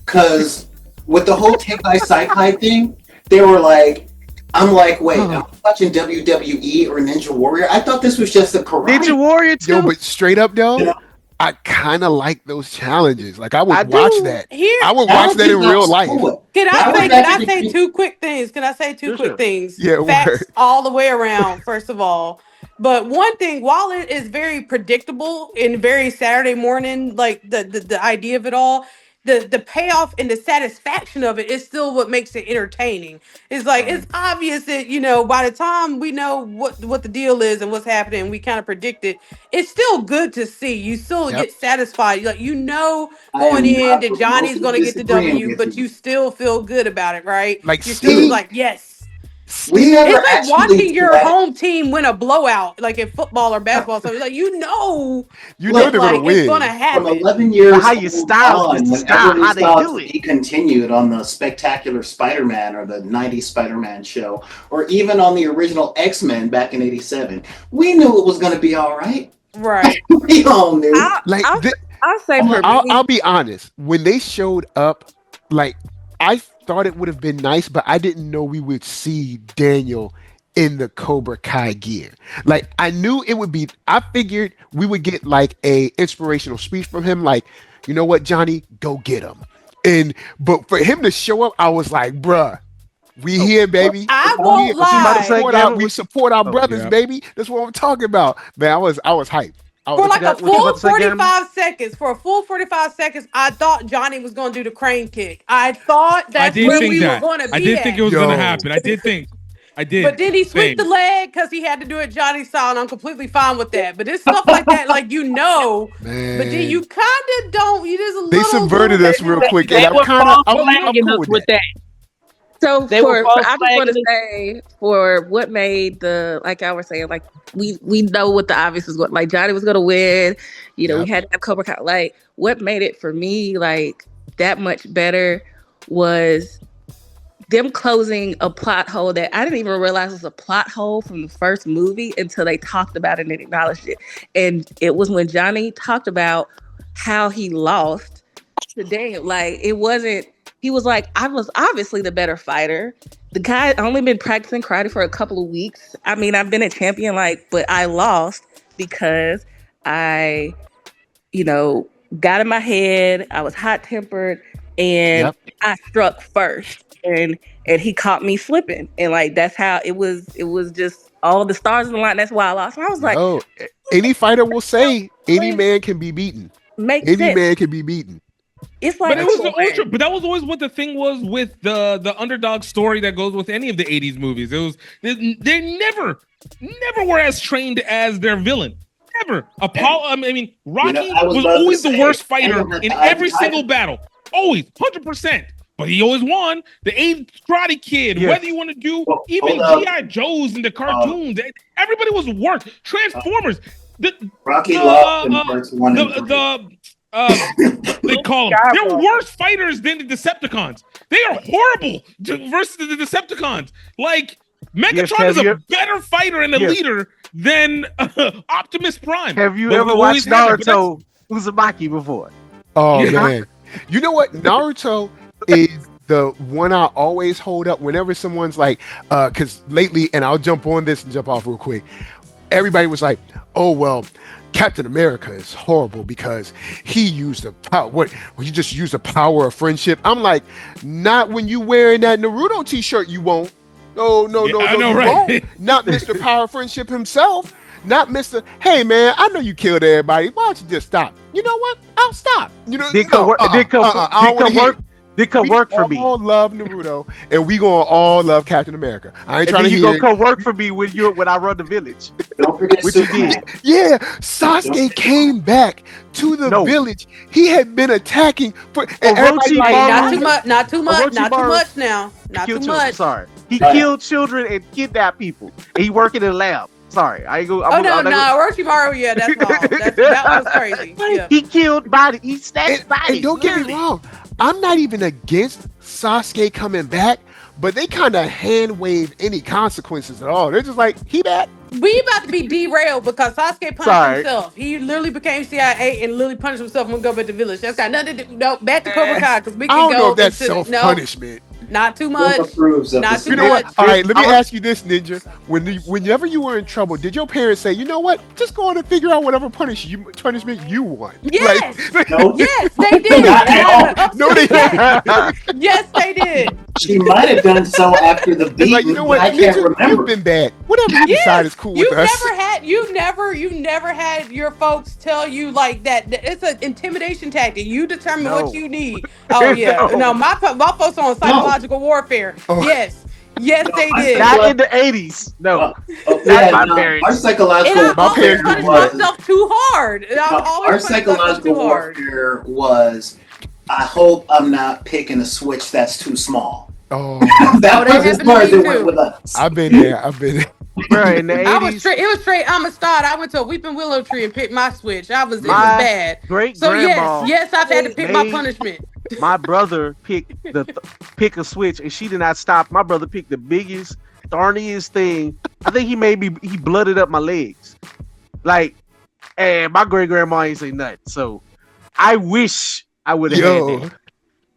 because with the whole Take by Sci-Fi thing, they were like, I'm like, wait, I'm watching WWE or Ninja Warrior. I thought this was just a karate. Ninja Warrior too. Yo, but straight up though, Yeah. I kind of like those challenges. Like I would I watch do. that. Here, I would That watch that in was real life. cool. Can That I was say? Can I actually say pretty- two quick things? Can I say two Sure, quick sure. things? Yeah, Facts word. all the way around. First of all, but one thing, while it is very predictable and very Saturday morning, like the idea of it all, the payoff and the satisfaction of it is still what makes it entertaining. It's like it's obvious that by the time we know what the deal is and what's happening, we kind of predict it. It's still good to see. You still Yep. get satisfied. Like I going am in not that Johnny's going to get the disagreeing W, with but you still feel good about it, right? Like You're still Steve, like, yes. We never It's like actually watching your let- home team win a blowout, like in football or basketball. So it's like you know Look, they're like gonna it's win. gonna From happen. 11 years How you style, on, Mr. whenever Style, we how they saw do it it. be continued on the Spectacular Spider-Man or the 90s Spider-Man show, or even on the original X-Men back in 87, we knew it was going to be all right. Right. We all knew. Like I'll say for me, I'll be honest. When they showed up, like I thought it would have been nice, but I didn't know we would see Daniel in the Cobra Kai gear. Like I knew it would be. I figured we would get like a inspirational speech from him, like, you know what, Johnny, go get him. But for him to show up, I was like, bruh, we here, baby. I won't lie. We support our brothers, yeah. baby. That's what I'm talking about, man. I was hyped. For like a what you full about to say, Gavin? 45 seconds. For a full 45 seconds, I thought Johnny was going to do the crane kick. I thought I that's did where think we that. were going to be I did think it was Yo. going to happen. I did think. I did. But then he switched the leg because he had to do it Johnny style, and I'm completely fine with that. But it's stuff like that, like Man. but then you kind of don't. You just a They little. subverted us real quick, They and were false I'm flagging cool us with that. So They were false I just want to flagging say for what made like I was saying, like we know what the obvious was going, like Johnny was going to win, we had to have Cobra Kai. Like what made it for me like that much better was them closing a plot hole that I didn't even realize was a plot hole from the first movie until they talked about it and acknowledged it. And it was when Johnny talked about how he lost to Daniel. Like it wasn't. He was like, I was obviously the better fighter. The guy only been practicing karate for a couple of weeks. I mean, I've been a champion, but I lost because I, got in my head. I was hot tempered, and I struck first, and he caught me slipping, and like that's how it was. It was just all the stars in the line. That's why I lost. And I was like, oh, any fighter will say any man can be beaten. Any man can be beaten. It's like, but that was always what the thing was with the underdog story that goes with any of the 80s movies. It was they never were as trained as their villain. Never. Apollo. I mean, Rocky was always the worst fighter in every single battle. Always, 100%. But he always won. The 80s Karate Kid. Whether you want to do even G.I. Joes and the cartoons, everybody was worse. Transformers. Rocky lost in parts 1 and 3. They call them. They're worse fighters than the Decepticons. They are horrible versus the Decepticons. Like Megatron is a better fighter and a leader than Optimus Prime. Have you ever watched Naruto Uzumaki before? Oh man, you know what? Naruto is the one I always hold up whenever someone's like, because lately, and I'll jump on this and jump off real quick. Everybody was like, "Oh well, Captain America is horrible because he used the power. He just used the power of friendship." I'm like, not when you wearing that Naruto t-shirt, you won't. No, you won't. Not Mr. Power of Friendship himself. Not Mr. Hey man, I know you killed everybody. Why don't you just stop? You know what? I'll stop. Did come work for me. We all love Naruto, and we gonna all love Captain America. I ain't trying to hear. You gonna come work for me when I run the village. Don't forget what you did. Yeah, Sasuke came back to the village. He had been attacking for. Not too much now. Not too much. Sorry, he killed children and kidnapped people. And he working in a lab. Sorry, I ain't go. Orochimaru, yeah, that's wrong. That was crazy. Yeah. He killed bodies. He snatched bodies. And don't get me wrong, I'm not even against Sasuke coming back, but they kind of hand wave any consequences at all. They're just like, he back. We about to be derailed because Sasuke punished himself. He literally became CIA and literally punished himself when we go back to the village. That's got nothing to do. No, back to Cobra Kai because we can go. I don't know if that's self-punishment. Not too much. Not too much. What? All right, let me ask you this, Ninja. Whenever you were in trouble, did your parents say, you know what? Just go on and figure out whatever punishment you want? Yes. No. Yes, they did. No, they didn't. Yes, they did. She might have done so after the beat. Like, you know what? I can't remember. You've been bad. Whatever you decide is cool with us. You've never had your folks tell you like that. It's an intimidation tactic. You determine what you need. Oh yeah. No, my folks on psychological warfare. Oh. Yes, they did. Not in the 80s. No. Our psychological warfare myself too hard. Our psychological warfare was, I hope I'm not picking a switch that's too small. Oh, that was as far as it went with us. I've been there. Bro, in the 80s, it was straight. I'm a start. I went to a weeping willow tree and picked my switch. It was bad. Yes, I've had to pick my punishment. My brother picked pick a switch, and she did not stop. My brother picked the biggest, thorniest thing. I think he blooded up my legs. Like, and my great grandma ain't say nothing. So, I wish I would have had that.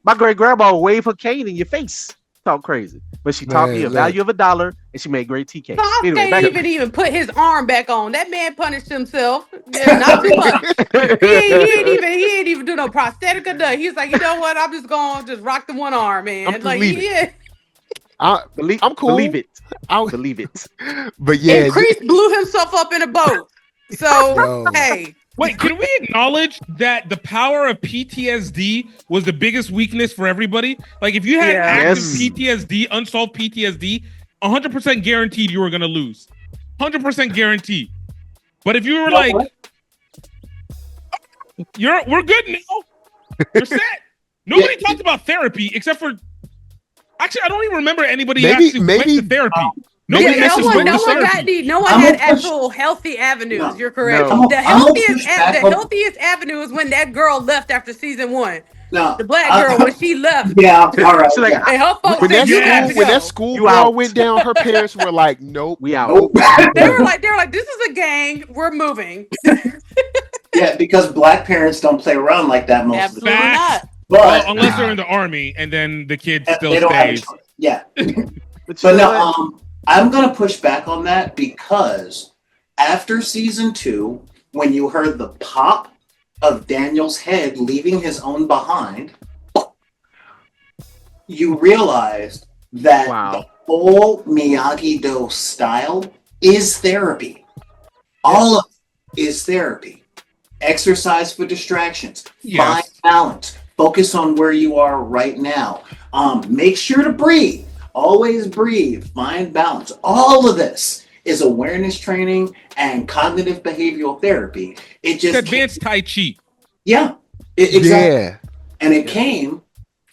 My great grandma would wave her cane in your face. Talk crazy, but she taught me a value of $1, and she made great tea cakes. So anyway, even put his arm back on. That man punished himself. Yeah, not too much. he ain't even do no prosthetic or nothing. He was like, you know what? I'm just gonna just rock the one arm, man. I'm cool. Believe it. I'll believe it. But yeah, and Chris blew himself up in a boat. So hey. Wait, can we acknowledge that the power of PTSD was the biggest weakness for everybody? Like, if you had active PTSD, unsolved PTSD, 100% guaranteed you were gonna lose. 100% guaranteed. But if you were like, we're good now. You're set. Nobody talked about therapy except for. Actually, I don't even remember anybody actually went to therapy. No one had actual healthy avenues. No. You're correct. No. The healthiest avenue is when that girl left after season 1. No, the black girl when she left. Yeah, all right. And her folks when that school brawl went down, her parents were like, "Nope, we out." Nope. They were like, "This is a gang. We're moving." Yeah, because black parents don't play around like that most Absolutely of the time. not. But unless they're in the army, and then the kid still they don't stays. have a choice. Yeah, but no, I'm gonna push back on that because after season 2, when you heard the pop of Daniel's head leaving his own behind, you realized that the whole Miyagi-Do style is therapy. All of it is therapy. Exercise for distractions. Find balance. Focus on where you are right now. Make sure to breathe. Always breathe. Find balance. All of this is awareness training and cognitive behavioral therapy. It just advanced Tai Chi. Yeah. Exactly. Yeah. And it came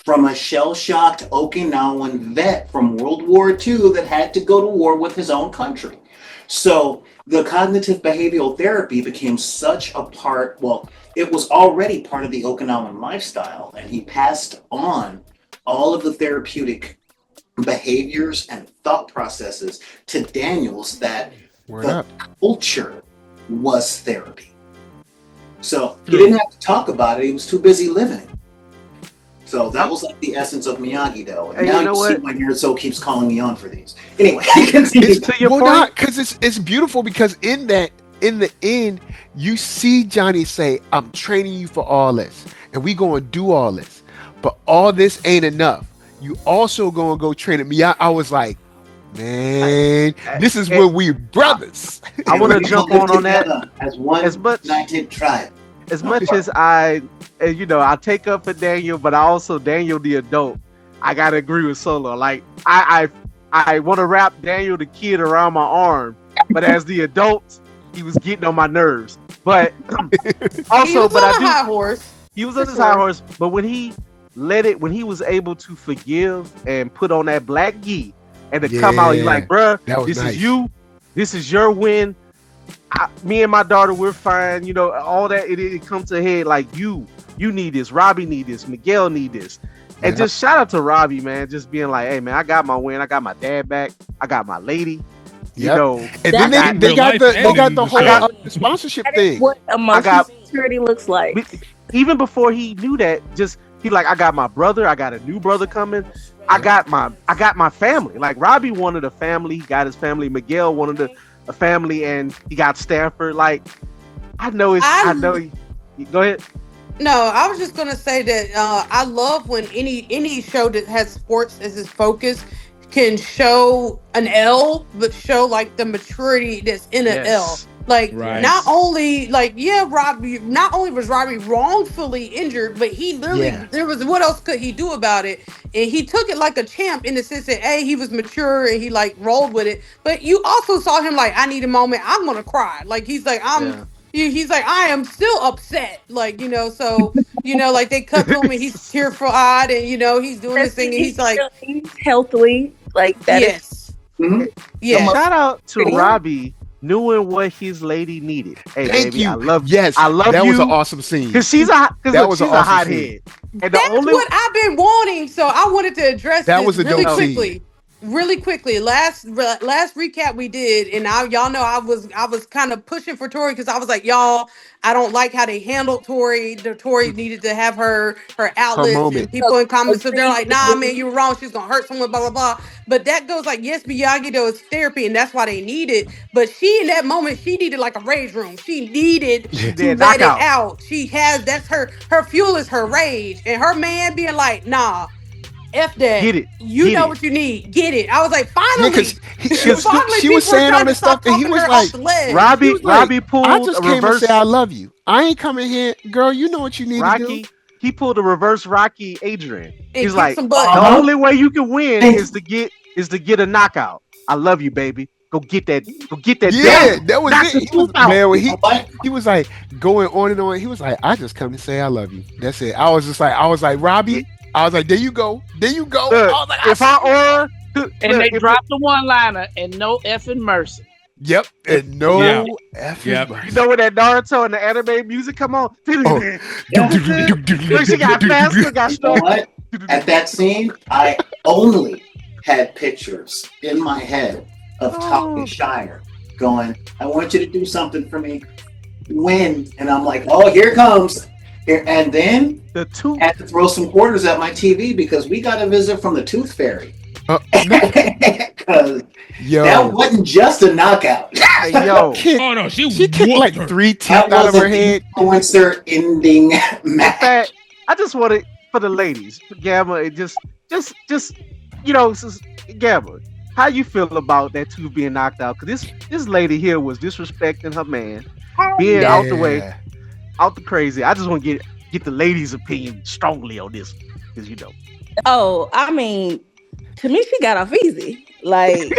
from a shell-shocked Okinawan vet from World War II that had to go to war with his own country. So the cognitive behavioral therapy became such a part, it was already part of the Okinawan lifestyle, and he passed on all of the therapeutic behaviors and thought processes to Daniels that the culture was therapy. So he didn't have to talk about it. He was too busy living. So that was like the essence of Miyagi-Do. And now you see why NERDSoul keeps calling me on for these. Anyway, because it's beautiful because in the end, you see Johnny say, "I'm training you for all this, and we gonna do all this, but all this ain't enough. You also gonna go train me." I was like, man, this is where we brothers. I want to jump on that as one united tribe. As much as I take up for Daniel, but I also Daniel the adult. I gotta agree with Solo. Like I want to wrap Daniel the kid around my arm, but as the adult, he was getting on my nerves. But also, he was on a high horse. He was on his high horse, but when he was able to forgive and put on that black gi and to come out, he's like, bruh, this is you. This is your win. Me and my daughter, we're fine. All that it comes to head like you need this. Robbie need this. Miguel need this. And just shout out to Robbie, man. Just being like, hey, man, I got my win. I got my dad back. I got my lady. And then they got the whole sponsorship thing. What emotional security looks like. Even before he knew that, he like, I got my brother. I got a new brother coming. I got my family. Like Robbie wanted a family. He got his family. Miguel wanted a family, and he got Stanford. Like, I know. Go ahead. No, I was just gonna say that I love when any show that has sports as its focus can show an L, but show like the maturity that's in an L. Like not only was Robbie wrongfully injured, but he literally there was what else could he do about it? And he took it like a champ in the sense that he was mature and he like rolled with it. But you also saw him like, I need a moment, I'm gonna cry. Like he's like, he's like, I am still upset. Like, so like they cut to him and he's tearful eyed and he's doing this thing and he's like healthily like that. Yes. Yeah. Shout out to Robbie knowing what his lady needed. Hey, thank baby, you. I love that was an awesome scene. Because she's a hothead. And that's what I've been wanting. So I wanted to address this really quickly. Really quickly, last recap we did, and y'all know I was kind of pushing for Tori because I was like, y'all, I don't like how they handled Tori. Tori needed to have her outlets, and people in comments, so they're like, nah, man, you were wrong. She's gonna hurt someone, blah blah blah. But that goes like, yes, Miyagi-Do is therapy, and that's why they need it. But she in that moment, she needed like a rage room. She needed to let it out. That's her fuel is her rage, and her man being like, nah. F that. Get it. You know what you need. Get it. I was like, finally. She was saying all this stuff, and he was like, Robbie pulled I just a came reverse. To say I love you. I ain't coming here, girl. You know what you need to do. He pulled a reverse Rocky Adrian. And he's like, the only way you can win is to get a knockout. I love you, baby. Go get that. Yeah, down. that was Knock it. the He was, tooth out. man, when he was like going on and on. He was like, I just come to say I love you. That's it. I was like, Robbie. I was like, there you go. Look, I was like, if I and they dropped the one-liner and no effing mercy. Yep, and no effing mercy. You know when that Naruto and the anime music come on? Oh. Look, she got faster, got stronger. At that scene, I only had pictures in my head of Tommy Shire going, I want you to do something for me. When? And I'm like, oh, here it comes. Here. And then had to throw some quarters at my TV because we got a visit from the Tooth Fairy. Because that wasn't just a knockout. Yo. Oh no, she kicked like 3 teeth out of her head. Influencer ending match. I just want it for the ladies, Gamma. Just Gamma. How you feel about that tooth being knocked out? Because this lady here was disrespecting her man, being out the way, out the crazy. I just want to get the ladies' opinion strongly on this, because Oh, I mean, to me, she got off easy. Like,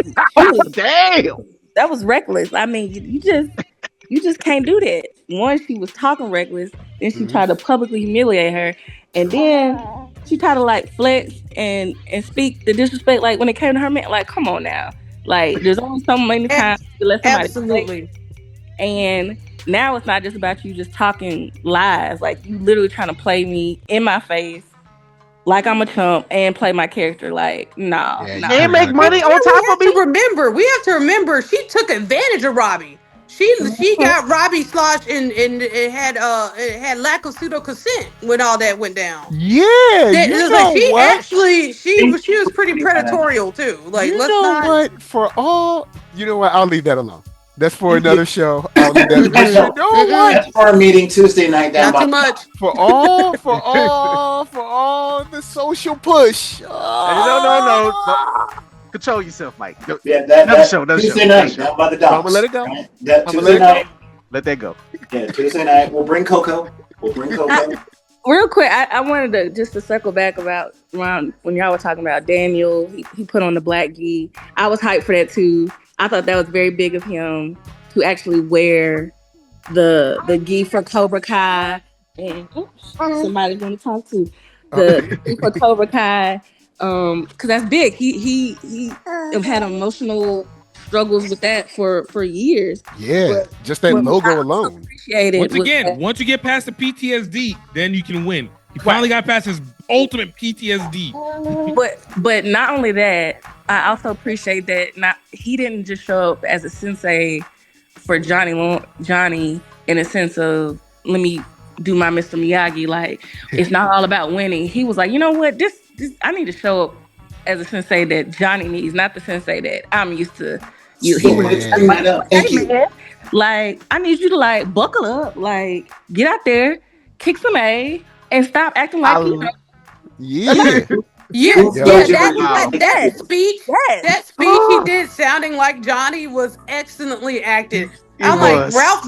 damn, that was reckless. I mean, you just can't do that. One, she was talking reckless, then she tried to publicly humiliate her, and then she tried to like flex and speak the disrespect. Like when it came to her man, like come on now, like there's only so many times you let somebody absolutely. And now it's not just about you just talking lies. Like you literally trying to play me in my face like I'm a chump and play my character. Like no, and make money on top of me. We have to remember she took advantage of Robbie. She got Robbie sloshed and it had lack of pseudo consent when all that went down. Yeah, she was pretty predatorial too. Like what? I'll leave that alone. That's for another show. I'll leave that. But you know what? That's for our meeting Tuesday night down. Not too much. For all the social push. No. Control yourself, Mike. That show. Tuesday night down by the docks. I'm gonna let it go. Right? Tuesday night. Let that go. Yeah, Tuesday night. We'll bring Coco. Real quick, I wanted to circle back around when y'all were talking about Daniel. He put on the black gi. I was hyped for that too. I thought that was very big of him to actually wear the gi for Cobra Kai. And somebody's going to talk to the gi for Cobra Kai. Because that's big. He had emotional struggles with that for years. Yeah, just that logo alone. Once you get past the PTSD, then you can win. He finally got past his ultimate PTSD. But not only that, I also appreciate that he didn't just show up as a sensei for Johnny in a sense of let me do my Mr. Miyagi. Like it's not all about winning. He was like, you know what, this I need to show up as a sensei that Johnny needs, not the sensei that I'm used to. He was like, hey man, like I need you to like buckle up, like get out there, kick some A, and stop acting like you know. That speech he did sounding like Johnny was excellently acted. I'm like Ralph,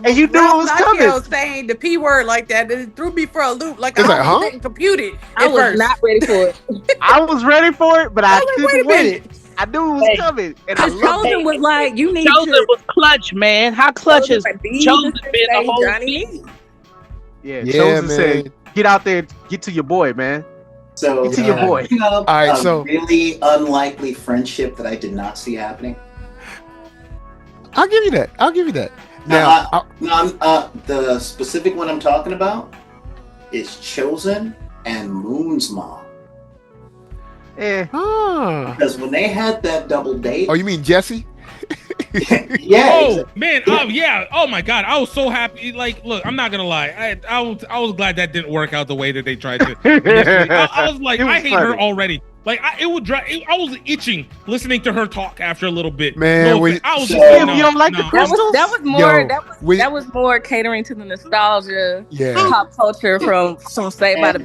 and you knew it was coming. Saying the P word like that, and it threw me for a loop. Like I didn't compute it. I was not ready for it. I was ready for it, but I couldn't win it. I knew it was coming, and I loved Chozen was like, "You need Chozen was clutch, man. How clutch has Chozen been the whole season?" Yeah, Chozen said, "Get out there, get to your boy, man." So get to your boy. All right, so really unlikely friendship that I did not see happening. I'll give you that. Now, the specific one I'm talking about is Chozen and Moon's mom. Because when they had that double date. Oh, you mean Jesse? Yeah. Oh man. Oh yeah. Oh my God. I was so happy. Like, look, I'm not gonna lie. I was glad that didn't work out the way that they tried to. I was like, I hate her already. Like, I was itching listening to her talk after a little bit. Man, I was you don't like the crystals? That was more catering to the nostalgia, pop culture from Saved by the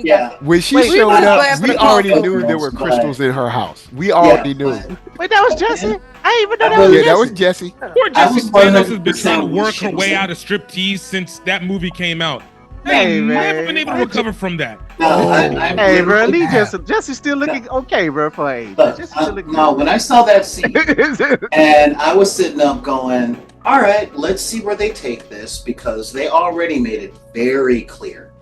Bell. When she showed up, we already knew there were crystals in her house. We already knew. Wait, that was Jesse. I didn't even know that was Jesse. That was Jesse. Poor Jessie Stanos has been trying to work her way out of striptease since that movie came out. Hey, never been able to recover from that. Hey, bro, Jesse's still looking okay, bro. For age. No, when I saw that scene, and I was sitting up going, all right, let's see where they take this, because they already made it very clear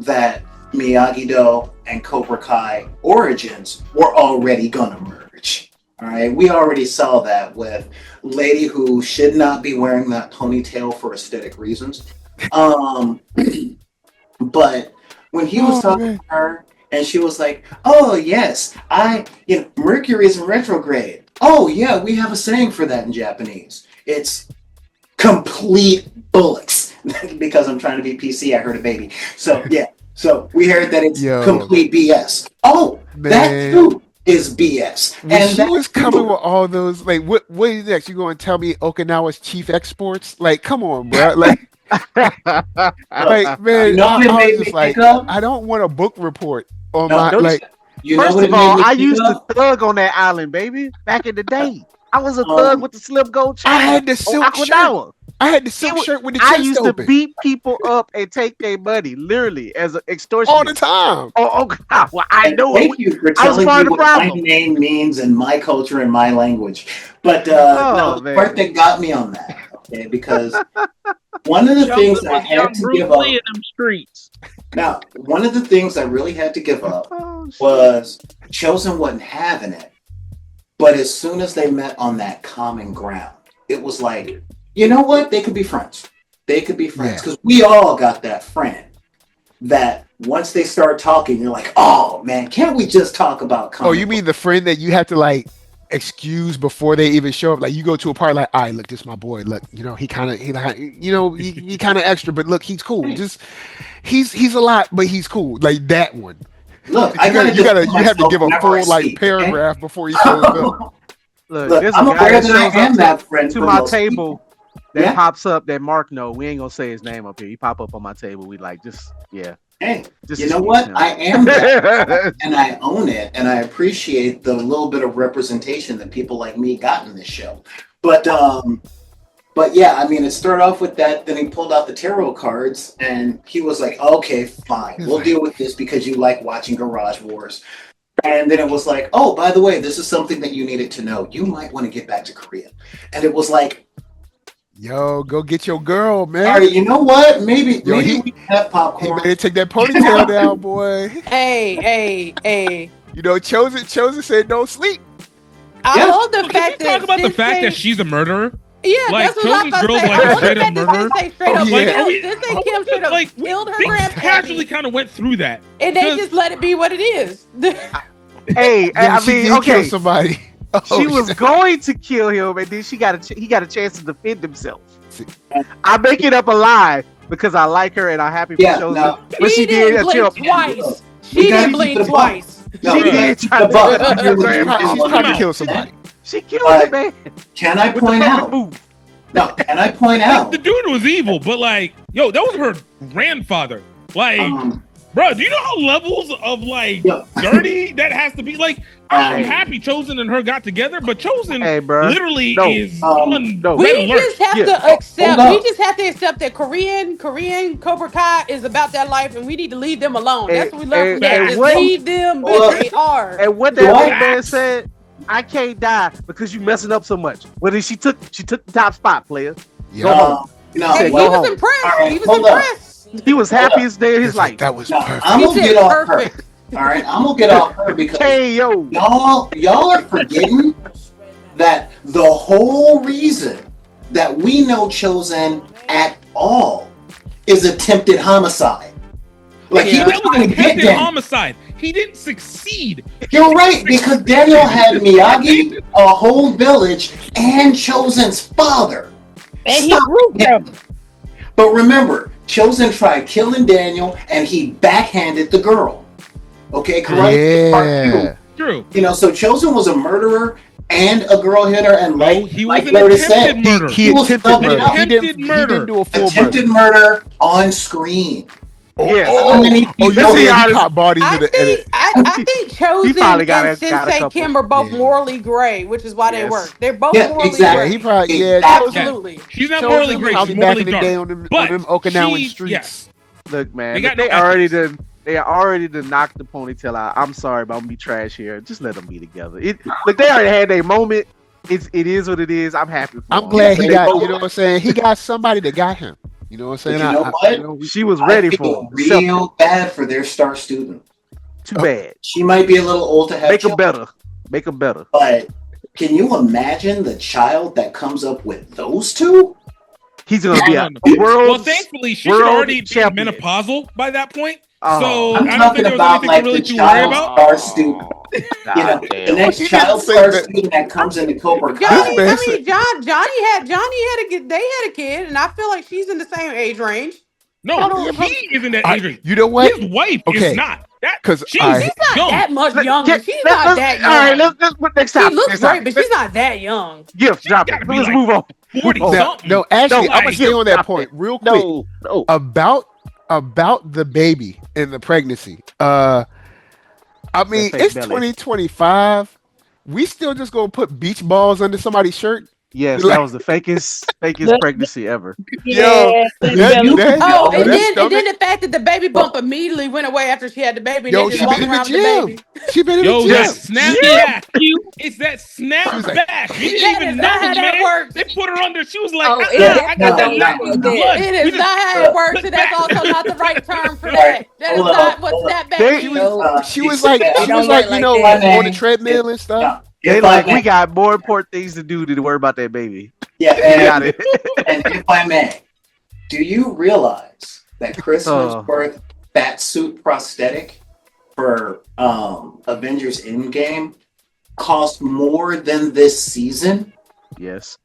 that Miyagi-Do and Cobra Kai origins were already gonna merge. All right, we already saw that with lady who should not be wearing that ponytail for aesthetic reasons. But when he was talking to her, and she was like, "Oh yes, Mercury's in retrograde. Oh yeah, we have a saying for that in Japanese. It's complete bullets." Because I'm trying to be PC, I heard a baby. So yeah, so we heard that it's complete BS. Oh, man. That too is BS. And she was coming with all those, like, what is next? You going to tell me Okinawa's chief exports? Like, come on, bro. Like, like, man, I was just like, I don't want a book report on my, like. First of all, I used to thug on that island, baby, back in the day. I was a thug with the slip gold chain. I had the silk shirt. I had the silk shirt with the chest I used to beat people up and take their money, literally, as an extortion. All the time. Oh God. Well, I know. Thank you for telling me what my name means in my culture and my language. But the part that got me on that, okay, because one of the things I had to give up. Now, one of the things I really had to give up was Chozen wasn't having it. But as soon as they met on that common ground, it was like, you know what? They could be friends. They could be friends. Because we all got that friend that once they start talking, you're like, oh, man, can't we just talk about comic you mean the friend that you have to, like, excuse before they even show up? Like, you go to a party, like, all right, look, this is my boy. Look, he kind of extra, but look, he's cool. Just, he's a lot, but he's cool. Like, that one. Look, you have to give a full paragraph before he shows up. Look, there's a guy that shows up to my table that pops up that Mark know. We ain't gonna say his name up here. He pop up on my table. We like Hey, you know what? I am that, and I own it, and I appreciate the little bit of representation that people like me got in this show. But yeah, I mean, it started off with that. Then he pulled out the tarot cards, and he was like, "Okay, fine, we'll deal with this because you like watching Garage Wars." And then it was like, "Oh, by the way, this is something that you needed to know. You might want to get back to Korea." And it was like, "Yo, go get your girl, man." All right, you know what? Maybe we can have popcorn. He better take that ponytail down, boy. Hey. You know, Chozen said don't sleep. I love the fact that talk about the fact that she's a murderer. Yeah, like, that's what I girls say. like a straight up murderer. Kim should have killed her grandpa. Casually kind of went through that, and they just let it be what it is. Hey, I mean, okay, kill somebody. She was going to kill him, and then he got a chance to defend himself. I make it up a lie because I like her and I'm happy for Chozen. No. She didn't blink twice. She didn't blink twice. She did try to kill somebody. She killed him, man. Can I point out? No, can I point out? The dude was evil, but like, yo, that was her grandfather. Like, bro, do you know how levels of like dirty that has to be? Like, I'm happy Chozen and her got together, but Chozen literally is on we just have to accept. We just have to accept that Korean Cobra Kai is about that life, and we need to leave them alone. That's what we learn from that. Just leave them where they are. And what that old man said, I can't die because you messing up so much. Well, then she took the top spot, player. Go home. No, he was impressed. Right, he was impressed. He was happiest day of his life. That was perfect. I'm gonna get off her. All right, I'm gonna get off her because y'all are forgetting that the whole reason that we know Chozen at all is attempted homicide. Like he was trying to get attempted homicide. He didn't succeed. You're right, because Daniel had Miyagi, a whole village, and Chozen's father. And he grouped them. But remember, Chozen tried killing Daniel, and he backhanded the girl. Okay, Karate Part 2. True. You know, so Chozen was a murderer and a girl hitter, and he was an attempted murder. He didn't do a full attempted murder on screen. I think Chozen and Sensei Kim are both morally gray, which is why they work. They're both morally gray. He probably absolutely. She's not morally gray. She's morally dark. on them Okinawan streets. Look, man, they already done knocked the ponytail out. I'm sorry, but I'm gonna be trash here. Just let them be together. Look, they already had their moment. It is what it is. I'm happy. I'm glad he got. You know what I'm saying? He got somebody that got him. You know what I'm saying? You know what? She was ready for him. Real bad for their star student. Too bad. She might be a little old to have. Make them better. But can you imagine the child that comes up with those two? He's gonna be a world. Well, thankfully, she should already be menopausal by that point. So I'm I don't think there was anything like really the to worry about. Star student. You know, the next child star student that comes into Cobra Kai. Johnny had a kid, and I feel like she's in the same age range. No, he isn't that age range. You know what? His wife is not. Because she's not that much younger. She's not that young. All right, let's put next time. She looks great, but she's not that young. Gift, drop it. Let's move on. 40 something. No, actually, I'm gonna stay on that point real quick. No. About the baby and the pregnancy. I mean, it's 2025. We still just gonna put beach balls under somebody's shirt? Yes, that was the fakest pregnancy ever. Yeah. And then the fact that the baby bump immediately went away after she had the baby. Yo, she been in the gym. She been in the gym. That snap back. It's that snap back. She didn't even know that works. They put her under. She was like, I got that blood. It is not how it works, and that's also not the right term for that. That is not what snap back is. She was like, you know, on the treadmill and stuff. They like, we got more important things to do than to worry about that baby. Yeah, and if I may, do you realize that Chris Hemsworth's fat suit prosthetic for Avengers Endgame cost more than this season? Yes.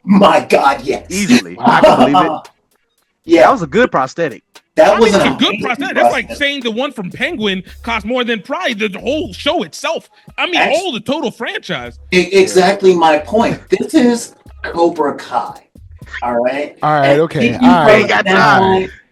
My God, yes. Easily. I can believe it. Yeah, that was a good prosthetic. That was a good prosthetic. That's like saying the one from Penguin cost more than probably the whole show itself. I mean, all the total franchise. Exactly my point. This is Cobra Kai. All right. Okay.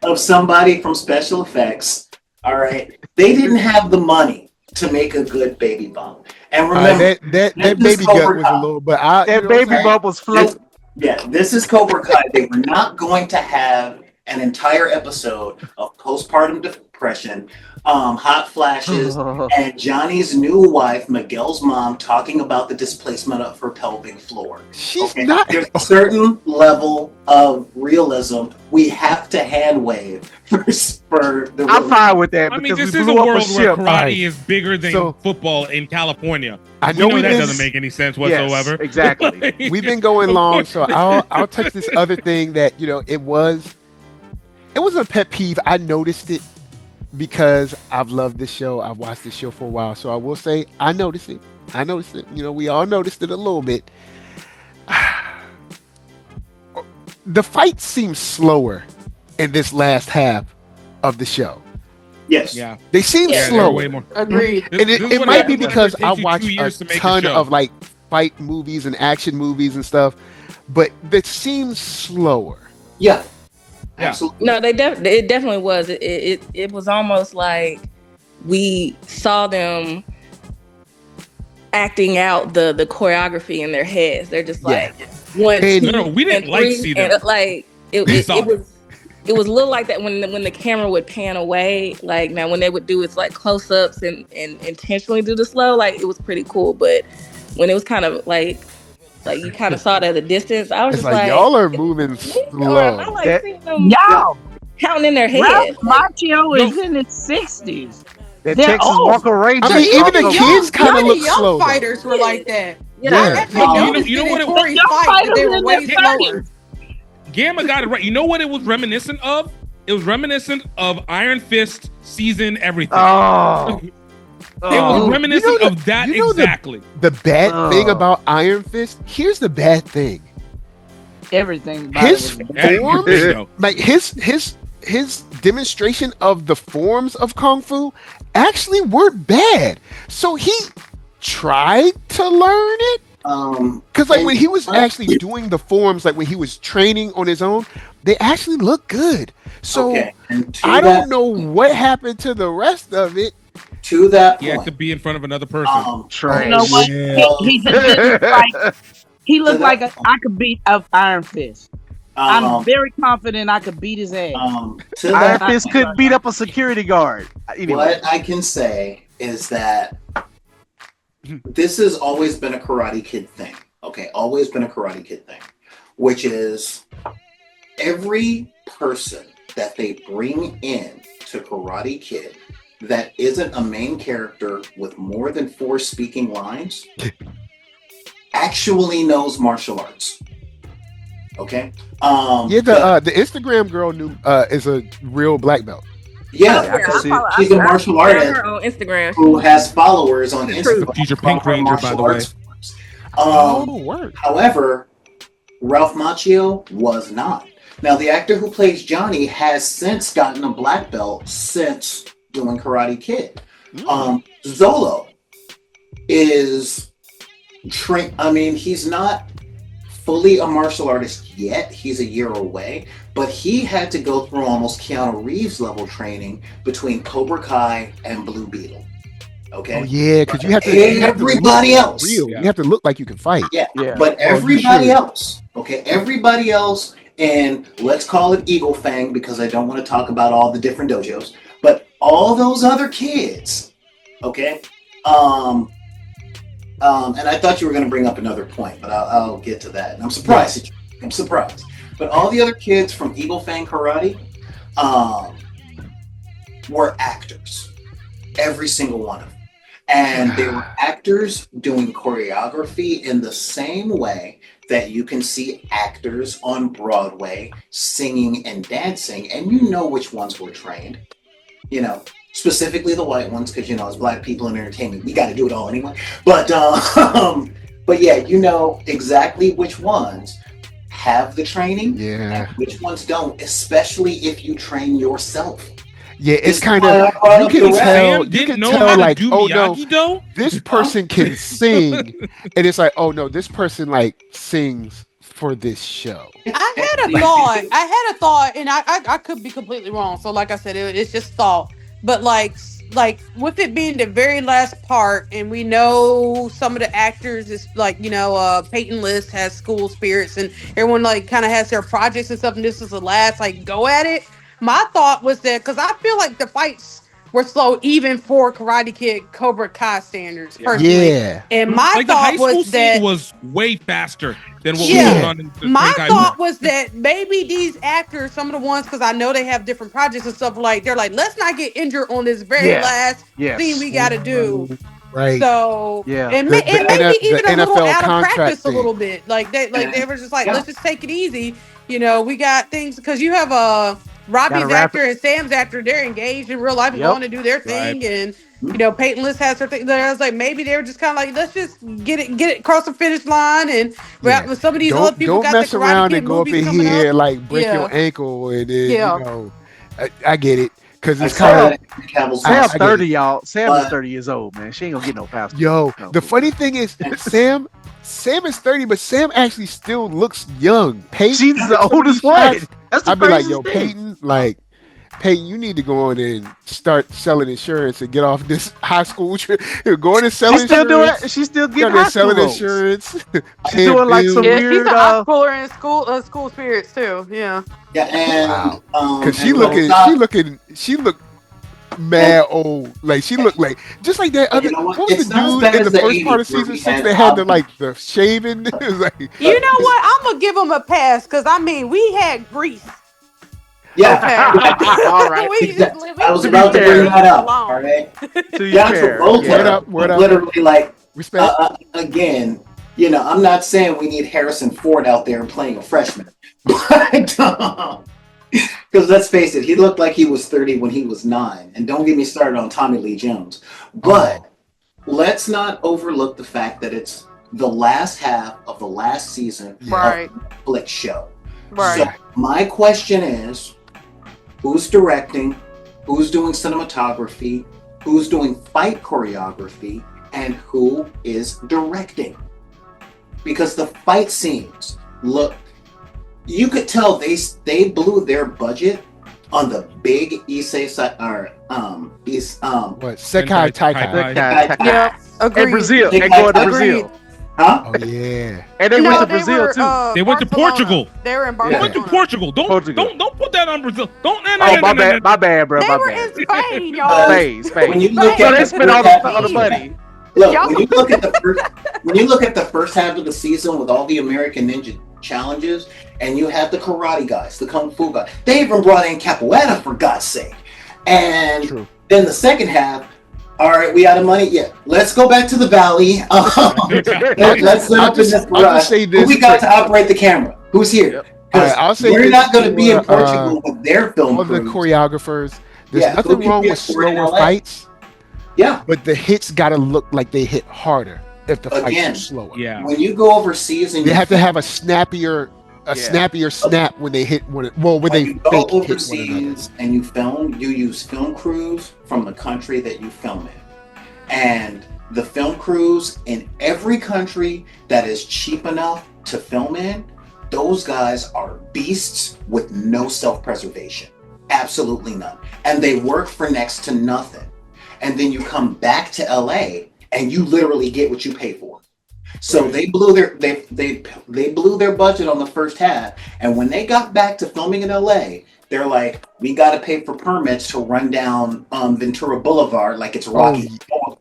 Of somebody from special effects. All right. They didn't have the money to make a good baby bump. And remember, that baby gut was a little, but that baby bump was floating. This is Cobra Kai. They were not going to have an entire episode of postpartum depression, hot flashes, and Johnny's new wife, Miguel's mom, talking about the displacement of her pelvic floor. She's not. There's a certain level of realism we have to hand wave for the. I'm fine with that. I mean, this is a world where karate is bigger than football in California. I know that doesn't make any sense whatsoever. Yes, exactly. We've been going long, so I'll touch this other thing that it was a pet peeve. I noticed it because I've loved this show. I've watched this show for a while, so I will say I noticed it. We all noticed it a little bit. The fight seems slower in this last half of the show. Yes. Yeah. They seem slow. Way more. Agreed. And it might be because I watch a ton of like fight movies and action movies and stuff, but it seems slower. Yeah. Absolutely. No, it definitely was. It was almost like we saw them acting out the choreography in their heads. They're just like one, two, no, we didn't and three, see them. And like it was a little like that when the camera would pan away. Like now when they would do it's like close ups and intentionally do the slow, like it was pretty cool. But when it was kind of like you kind of saw it at a distance, I was it's just like y'all are moving slow. I like seeing them counting in their head. Ralph Macchio is in his 60s. That Texas Walker Ranger. I mean, even the kids kind of look slow. Young fighters were like that. You know what they were way slower. Gamma got it right. You know what it was reminiscent of? It was reminiscent of Iron Fist season everything. Oh. It was reminiscent of that exactly. The bad thing about Iron Fist, here's the bad thing. Everything. His forms, like his demonstration of the forms of Kung Fu actually weren't bad. So he tried to learn it. Because like when he was actually doing the forms, like when he was training on his own, they actually looked good. So I don't know what happened to the rest of it. To that point, he had to be in front of another person. You know what? He looked like I could beat up Iron Fist. I'm very confident I could beat his ass. Iron Fist could beat up a security guard. Anyway. What I can say is that this has always been a Karate Kid thing. Okay, always been a Karate Kid thing, which is every person that they bring in to Karate Kid that isn't a main character with more than 4 speaking lines actually knows martial arts. Okay. The Instagram girl is a real black belt. Yeah, she's a martial artist on Instagram who has followers on Instagram. She's a Pink Ranger, by the way. However, Ralph Macchio was not. Now, the actor who plays Johnny has since gotten a black belt since doing Karate Kid. Zolo is he's not fully a martial artist yet. He's a year away, but he had to go through almost Keanu Reeves level training between Cobra Kai and Blue Beetle. Okay. Oh yeah, because you have to. Everybody else. Real. You have to look like you can fight. Yeah. But everybody else. Okay. Everybody else, and let's call it Eagle Fang because I don't want to talk about all the different dojos. But all those other kids. Okay. And I thought you were going to bring up another point, but I'll get to that. And I'm surprised. I'm surprised. But all the other kids from Eagle Fang Karate were actors. Every single one of them. And they were actors doing choreography in the same way that you can see actors on Broadway singing and dancing. And you know which ones were trained. You know, specifically the white ones, because, you know, as black people in entertainment, we got to do it all anyway. But yeah, you know exactly which ones have the training and which ones don't, especially if you train yourself. Yeah, it's kind of, you can tell like, oh no, this person can sing. And it's like, oh no, this person like sings for this show. I had a thought, and I could be completely wrong. So like I said, it's just thought. But like with it being the very last part, and we know some of the actors is like, you know, Peyton List has School Spirits, and everyone like kind of has their projects and stuff, and this is the last like go at it. My thought was that because I feel like the fights were slow even for Karate Kid Cobra Kai standards personally. Yeah. And my thought was that was way faster than what we was on in the my thought was that maybe these actors, some of the ones, because I know they have different projects and stuff, like they're like, let's not get injured on this very last thing we got to do. Right. So and maybe even a little out of practice a little bit. Like they were just like, let's just take it easy. You know, we got things because you have Robbie's actor and Sam's actor, they're engaged in real life and going to do their thing, and you know, Peyton List has her thing. I was like, maybe they were just kind of like, let's just get it across the finish line, and with some of these other people don't mess around and go up in here like break your ankle, and then you know, I get it. Because it's kind of Sam's 30, y'all. Sam is 30 years old, man. She ain't gonna get no faster. Yo, the funny thing is, Sam is 30, but Sam actually still looks young. Peyton, she's the oldest one. That's the I'd be like, yo, Peyton, you need to go on and start selling insurance and get off this high school trip. Go on and sell insurance. She's still getting high school selling insurance. She's doing like some weird. She's a high schooler in School Spirits too. Yeah. Yeah, and because she looked mad old. Like she looked like just like that other. What was the dude in the first part of season 6 that had the shaving? It was like, you know what? I'm gonna give him a pass because I mean we had Grease. Yeah. Okay. All right. I was about to bring that up. All right. John Travolta literally like respect. Again, you know, I'm not saying we need Harrison Ford out there playing a freshman, but because let's face it, he looked like he was 30 when he was 9. And don't get me started on Tommy Lee Jones. But let's not overlook the fact that it's the last half of the last season of the Netflix show. Right. So my question is, who's directing? Who's doing cinematography? Who's doing fight choreography? And who is directing? Because the fight scenes look, you could tell they blew their budget on the big Sekai Taikai. Yeah, agreed. And Brazil. And going to Brazil. Huh? Oh yeah. And they went to Brazil too. They went to Portugal. They were in They Barcelona. went to Portugal. Don't put that on Brazil. Don't. My bad, bro. They My were bad. in Spain, y'all. Spain. When you look So at they the spent all the money. Look, when you look at the first half of the season with all the American Ninja challenges, and you have the karate guys, the kung fu guys, they even brought in capoeira for God's sake. And then the second half, all right, we out of money. Yeah, let's go back to the valley. Let's set up in this garage. Who we got to operate the camera? Who's here? I'll say we're not going to be in Portugal with their film all the crews. choreographers. There's nothing wrong with slower fights. Yeah, but the hits got to look like they hit harder if the fights are slower. Yeah, when you go overseas and they have to have a snappier snap when they hit when they go overseas and you film, you use film crews from the country that you film in, and the film crews in every country that is cheap enough to film in, those guys are beasts with no self-preservation, absolutely none, and they work for next to nothing. And then you come back to LA and you literally get what you pay for. So they blew their budget on the first half, and when they got back to filming in LA, they're like, we got to pay for permits to run down Ventura Boulevard like it's Rocky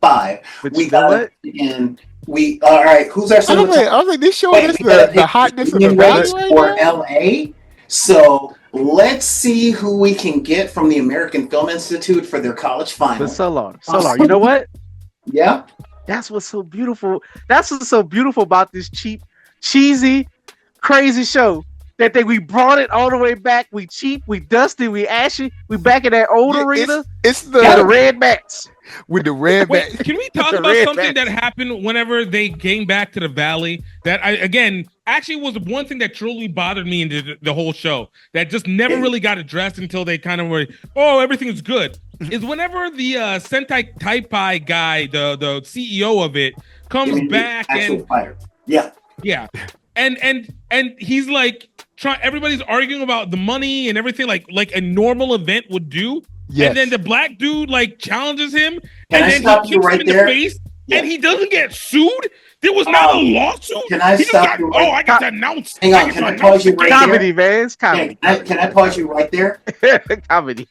5. We got and we all right. Who's our cinematographer? I was like, they showing us the hotness of the valley right for now? LA. So let's see who we can get from the American Film Institute for their college final. But Solar, you know what? Yeah. That's what's so beautiful. That's what's so beautiful about this cheap, cheesy, crazy show. That we brought it all the way back. We cheap, we dusty, we ashy. We back in that old arena. It's the red bats. With the red bats. Can we talk about something that happened whenever they came back to the valley? That actually was one thing that truly bothered me in the whole show. That just never really got addressed until they kind of were, everything is good. Is whenever the Sentai Taipai guy, the CEO of it, comes back and fighter. Yeah. And he's like everybody's arguing about the money and everything like a normal event would do. Yes. And then the black dude like challenges him and then he kicks him in the face and he doesn't get sued. There was not a lawsuit. Can I stop you? I got to announce. Hang on, can I pause you right comedy, there? Man, it's comedy. Can I pause you right there? Comedy.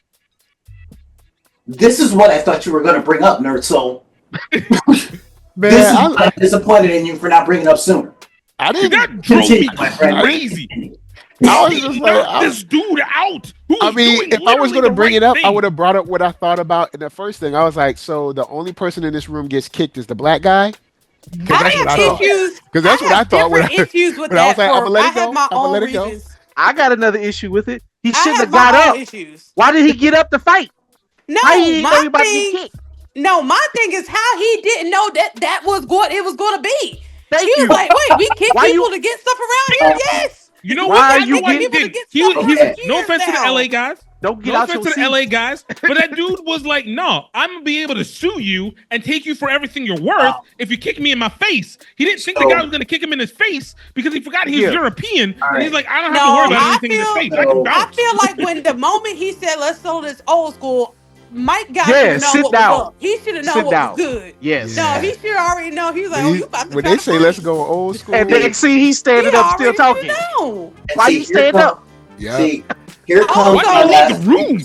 This is what I thought you were going to bring up, NERDSoul. Man, I'm disappointed in you for not bringing it up sooner. I didn't. That drove me crazy. I was just like, this dude out. If I was going to bring it up, I would have brought up what I thought about in the first thing. I was like, so the only person in this room gets kicked is the black guy? I have issues. Because that's what I thought. Issues with that. I was like, I'm going to let I it go. have my own let it go. reasons. I got another issue with it. He shouldn't have got up. Issues. Why did he get up to fight? No, my thing is how he didn't know that was what it was going to be. He was like, wait, we kick people to get stuff around here? Yes. You know what? No offense to the LA guys. Don't get out your seat. No offense to the LA guys, but that dude was like, no, I'm going to be able to sue you and take you for everything you're worth if you kick me in my face. He didn't think the guy was going to kick him in his face because he forgot he was European. And he's like, I don't have to worry about anything in his face. I feel like when the moment he said, let's throw this old school, Mike got to know what was up. He should have known what was good. Yes. No, he should already know. He was like, you about to when they say let's go old school. And then see he's standing up still talking. Why you stand up? Yeah. See, here comes the room.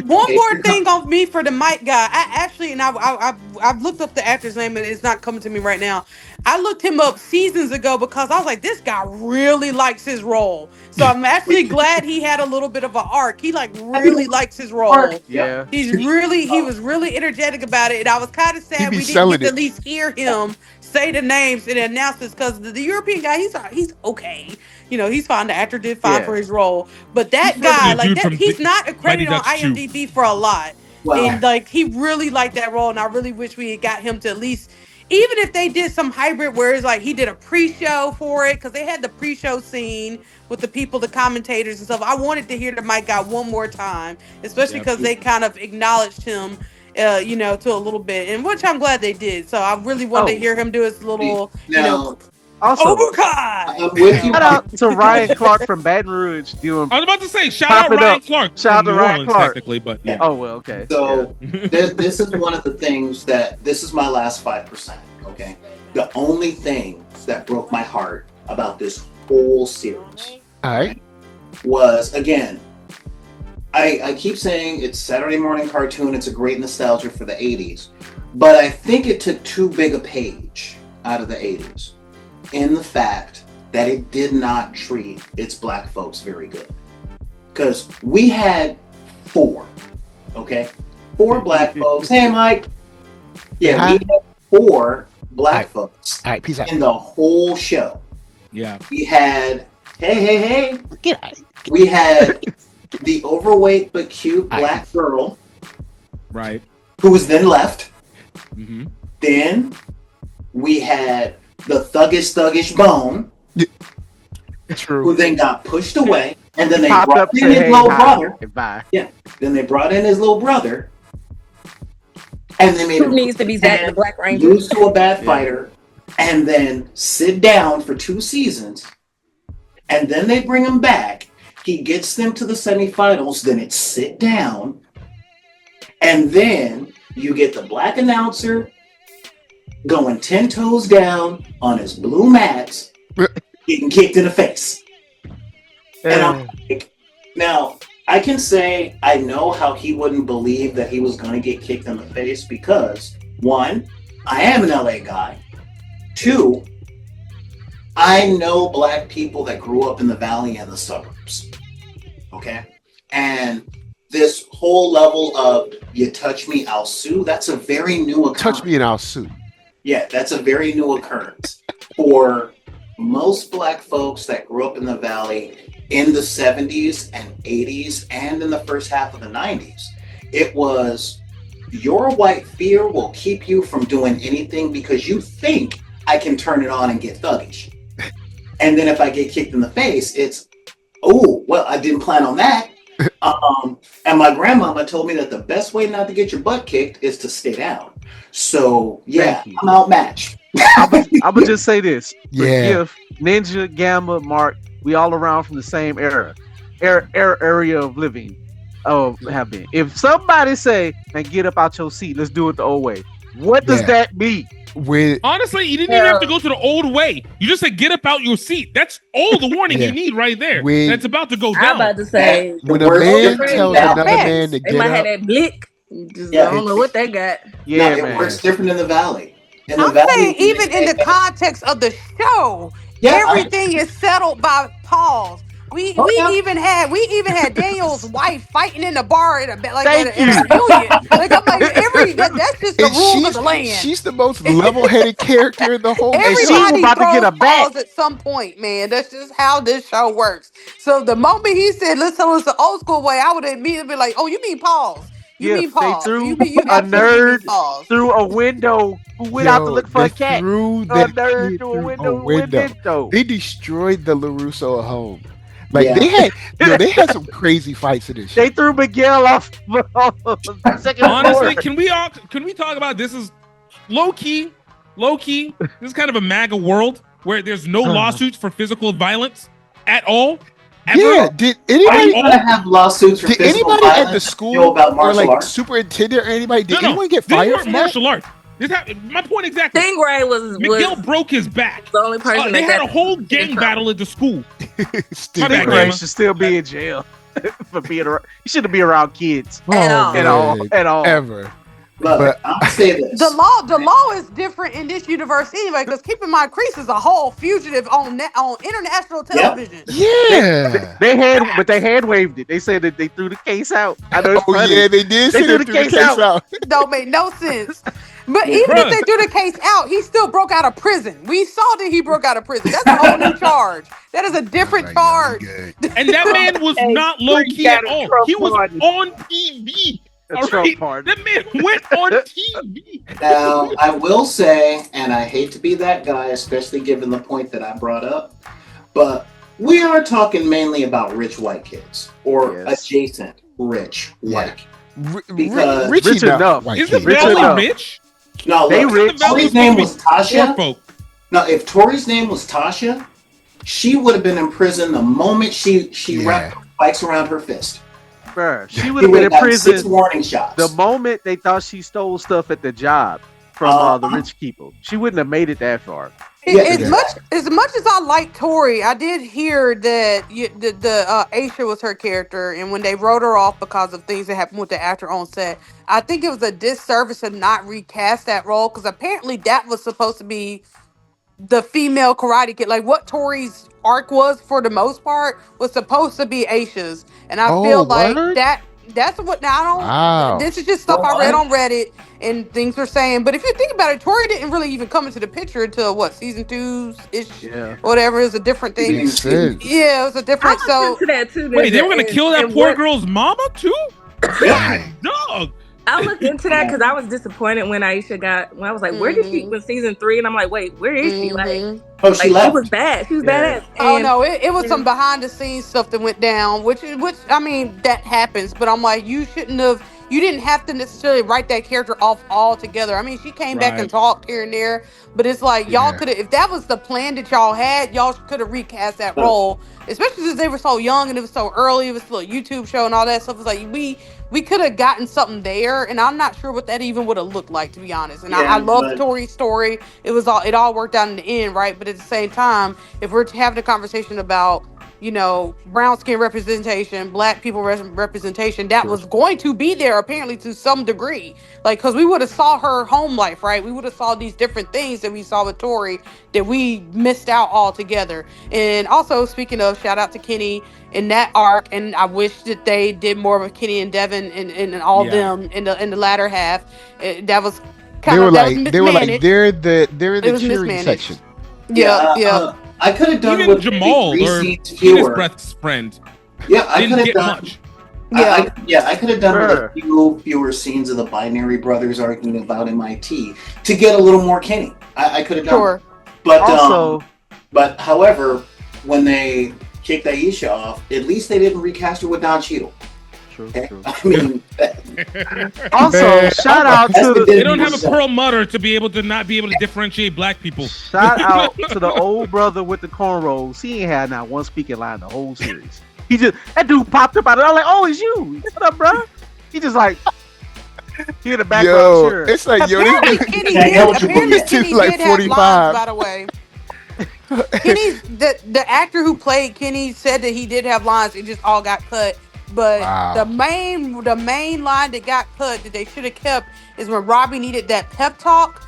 One more thing on me for the Mike guy. I've looked up the actor's name and it's not coming to me right now. I looked him up seasons ago because I was like, this guy really likes his role. So I'm actually glad he had a little bit of an arc. He really likes his role. Yeah. He was really energetic about it. And I was kind of sad we didn't get to at least hear him say the names and announce this because the European guy, he's okay. He's fine. The actor did fine for his role. But that guy, he's not accredited on IMDb for a lot. Wow. And he really liked that role. And I really wish we had got him to at least, even if they did some hybrid where it's like he did a pre-show for it, because they had the pre-show scene with the people, the commentators and stuff. I wanted to hear the Mike guy one more time, especially because they kind of acknowledged him, to a little bit, and which I'm glad they did. So I really wanted to hear him do his little, Also, Cobra Kai. I'm with you. Shout out to Ryan Clark from Baton Rouge doing. I was about to say, shout out Ryan Clark. Shout out to Ryan Orleans, Clark. technically, but yeah. Oh well, okay. So this is one of the things that this is my last 5%. Okay, the only thing that broke my heart about this whole series, All right, was again. I keep saying it's Saturday morning cartoon. It's a great nostalgia for the 80s, but I think it took too big a page out of the 80s in the fact that it did not treat its black folks very good. Because we had 4 black folks. Hey, Mike. Yeah, we had 4 black folks all right, peace out. in the whole show. Yeah. We had, hey. Get out. We had the overweight but cute black girl, Right. who was then left. Mm-hmm. Then we had the thuggish Bone, True. who then got pushed away, and then they Popped brought up, in said, his "Hey, little hi, brother. goodbye." Yeah. Then they brought in his little brother, and they made Who him needs to be Zack the Black Ranger? lose to a bad fighter, and then sit down for 2 seasons, and then they bring him back. He gets them to the semifinals, then it's sit down, and then you get the black announcer going 10 toes down on his blue mats, getting kicked in the face. And I'm like, now, I can say I know how he wouldn't believe that he was going to get kicked in the face because, 1, I am an LA guy. 2, I know black people that grew up in the valley and the suburbs. Okay? And this whole level of you touch me, I'll sue, that's a very new occurrence. Touch me and I'll sue. Yeah, that's a very new occurrence. For most black folks that grew up in the valley in the 70s and 80s and in the first half of the 90s, it was your white fear will keep you from doing anything because you think I can turn it on and get thuggish. And then if I get kicked in the face, it's, oh, well, I didn't plan on that. And my grandmama told me that the best way not to get your butt kicked is to stay down. So, yeah, I'm outmatched. I'm going to just say this. Yeah. Forgive Ninja, Gamma, Mark, we all around from the same area of living. Have been. If somebody say, and get up out your seat, let's do it the old way. What does that mean? Honestly, you didn't even have to go to the old way. You just said get up out your seat. That's all the warning you need right there. That's about to go down. I'm about to say when a man tells another man to they get might up, have that blick. I don't know what they got. Yeah, it works different in the valley. I'm saying even in the context of the show, everything is settled by pause. We even had Daniel's wife fighting in the bar at a reunion. Like I'm like that's just the rules of the land. She's the most level-headed character in the whole show. Everybody about to get a pause at some point, man. That's just how this show works. So the moment he said, "Let's tell us the old school way," I would immediately be like, "Oh, you mean pause? You mean pause? They threw you a nerd through a window who went out to look for a cat. Threw a nerd through a window. They destroyed the LaRusso home. Like they had some crazy fights in this show. They threw Miguel off the second Honestly, floor. can we talk about this is low key? This is kind of a MAGA world where there's no lawsuits for physical violence at all. Ever. Yeah, did anybody have lawsuits for physical violence? At the school or like superintendent or anybody? Did anyone get fired for martial arts? My point exactly. Stingray was Miguel broke his back. The only person they had a whole gang battle at the school. Stingray should still be in jail for being around. He shouldn't be around kids at all. Ever. But I'll say this: the law is different in this universe anyway. Because keep in mind, Crease is a whole fugitive on international television. Yeah, they hand waved it. They said that they threw the case out. I know. Yeah, they did. They threw the case out. Don't make no sense. But even if they threw the case out, he still broke out of prison. We saw that he broke out of prison. That's a whole new charge. That is a different charge. And that man was not low key at all. He was on TV. That man went on TV. Now, I will say, and I hate to be that guy, especially given the point that I brought up, but we are talking mainly about rich white kids or adjacent rich white kids. Because rich enough. Is the Valley rich? No, they look, rich. his name was Tasha. Now, if Tori's name was Tasha, she would have been in prison the moment she wrapped spikes around her fist. Bruh, she would have been in prison 6 warning shots. the moment they thought she stole stuff at the job from the rich people. She wouldn't have made it that far. As much as I like Tori, I did hear that Aisha was her character, and when they wrote her off because of things that happened with the actor on set, I think it was a disservice to not recast that role, because apparently that was supposed to be the female Karate Kid. Like what Tori's arc was for the most part was supposed to be Aisha's, and I feel like that's what. Now I don't. Wow. This is just stuff I read on Reddit and things were saying. But if you think about it, Tori didn't really even come into the picture until what, season 2 ish, whatever. It was a different thing. Yeah, it was a different. So into that too. Wait, they were gonna kill that poor girl's mama too? Dog. I looked into that because I was disappointed when Aisha when I was like, where did she when season 3? And I'm like, wait, where is she? Like, she left. She was bad. She was badass. Oh no, it was some behind the scenes stuff that went down, which I mean that happens. But I'm like, you didn't have to necessarily write that character off altogether. I mean, she came back and talked here and there, but it's like y'all could have, if that was the plan that y'all had, y'all could have recast that role, especially since they were so young and it was so early. It was still a YouTube show and all that stuff. It's like we could have gotten something there, and I'm not sure what that even would have looked like, to be honest. And I love Tori's story. It all worked out in the end, right? But at the same time, if we're having a conversation about, you know, brown skin representation, black people representation, that was going to be there apparently to some degree. Like, because we would have saw her home life, right? We would have saw these different things that we saw with Tori that we missed out altogether. And also, speaking of, shout out to Kenny in that arc, and I wish that they did more with Kenny and Devin and all them in the latter half. That was kind of they're the cheering section. Yeah. I could have done even with Jamal or Penis Breath's friend. Yeah, I could have done much. I could have done with a few fewer scenes of the binary brothers arguing about MIT to get a little more Kenny. I could have done. But also, but however, when they kicked Aisha off, at least they didn't recast her with Don Cheadle. True. I mean, also shout out to they don't have a Pearl Mutter to be able to not be able to differentiate black people. Shout out to the old brother with the cornrows. He ain't had not one speaking line the whole series. That dude popped up out of it. I'm like, oh, it's you. What up, bro? He just like he in the background. Sure. It's like apparently Kenny did like 45. Lines, by the way. Kenny's the actor who played Kenny said that he did have lines. It just all got cut. But the main line that got cut that they should have kept is when Robbie needed that pep talk.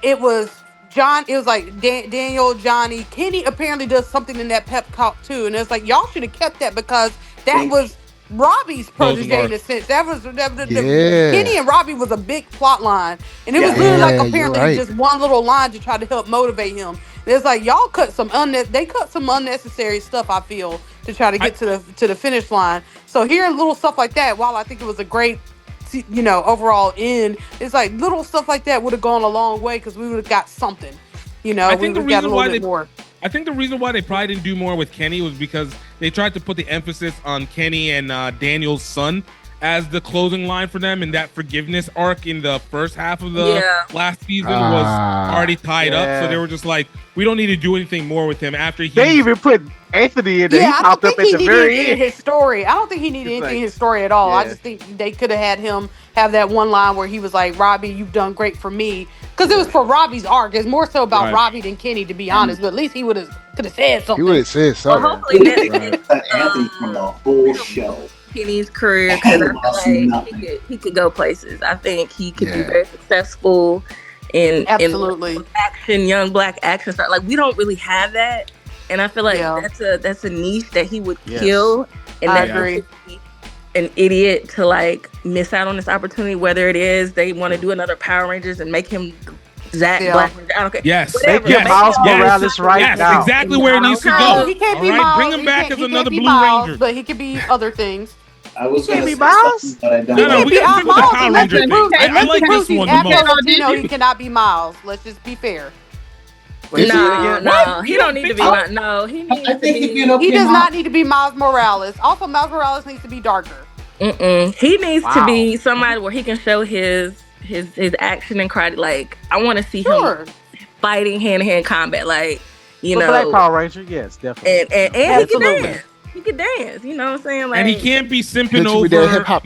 It was like Daniel, Johnny, Kenny apparently does something in that pep talk too, and it's like y'all should have kept that because that was Robbie's protege in a sense. That was Kenny and Robbie was a big plot line, and it was really like apparently just one little line to try to help motivate him. And it's like y'all cut some unnecessary stuff. I feel to try to get to the finish line. So hearing little stuff like that, while I think it was a great, you know, overall end, it's like little stuff like that would have gone a long way because we would have got something. You know, we would have got a little bit more. I think the reason why they probably didn't do more with Kenny was because they tried to put the emphasis on Kenny and Daniel's son as the closing line for them, and that forgiveness arc in the first half of the last season was already tied up. So they were just like, we don't need to do anything more with him after they even put Anthony in there. Yeah, he popped up at the very end. His story. I don't think he needed anything in his story at all. I just think they could have had him have that one line where he was like, Robbie, you've done great for me. Because it was for Robbie's arc. It's more so about Robbie than Kenny, to be honest. But at least he could have said something. He would have said something. Well, hopefully Anthony from the whole show. Kenny's career, he could go places. I think he could be very successful in action, young black action star. Like we don't really have that, and I feel like that's a niche that he would kill, and that would be an idiot to like miss out on this opportunity. Whether it is they want to do another Power Rangers and make him Zach Black Ranger, I don't care. Yes, make him Miles Morales right now. Exactly where it needs to go. He can't be Miles. Bring him back as another Blue Ranger, but he could be other things. I was going to say Miles. But I don't know. We got to the Power Ranger thing. I like this one the most. He cannot be Miles. Let's just be fair. No, he don't need to be Miles. No, he needs to be. He does not need to be Miles Morales. Also, Miles Morales needs to be darker. He needs to be somebody where he can show his action and karate. Like I want to see him fighting hand-to-hand combat, like, you know. Black Power Ranger, yes, definitely. And he can dance. He can dance. You know what I'm saying? Like, and he can't be simping over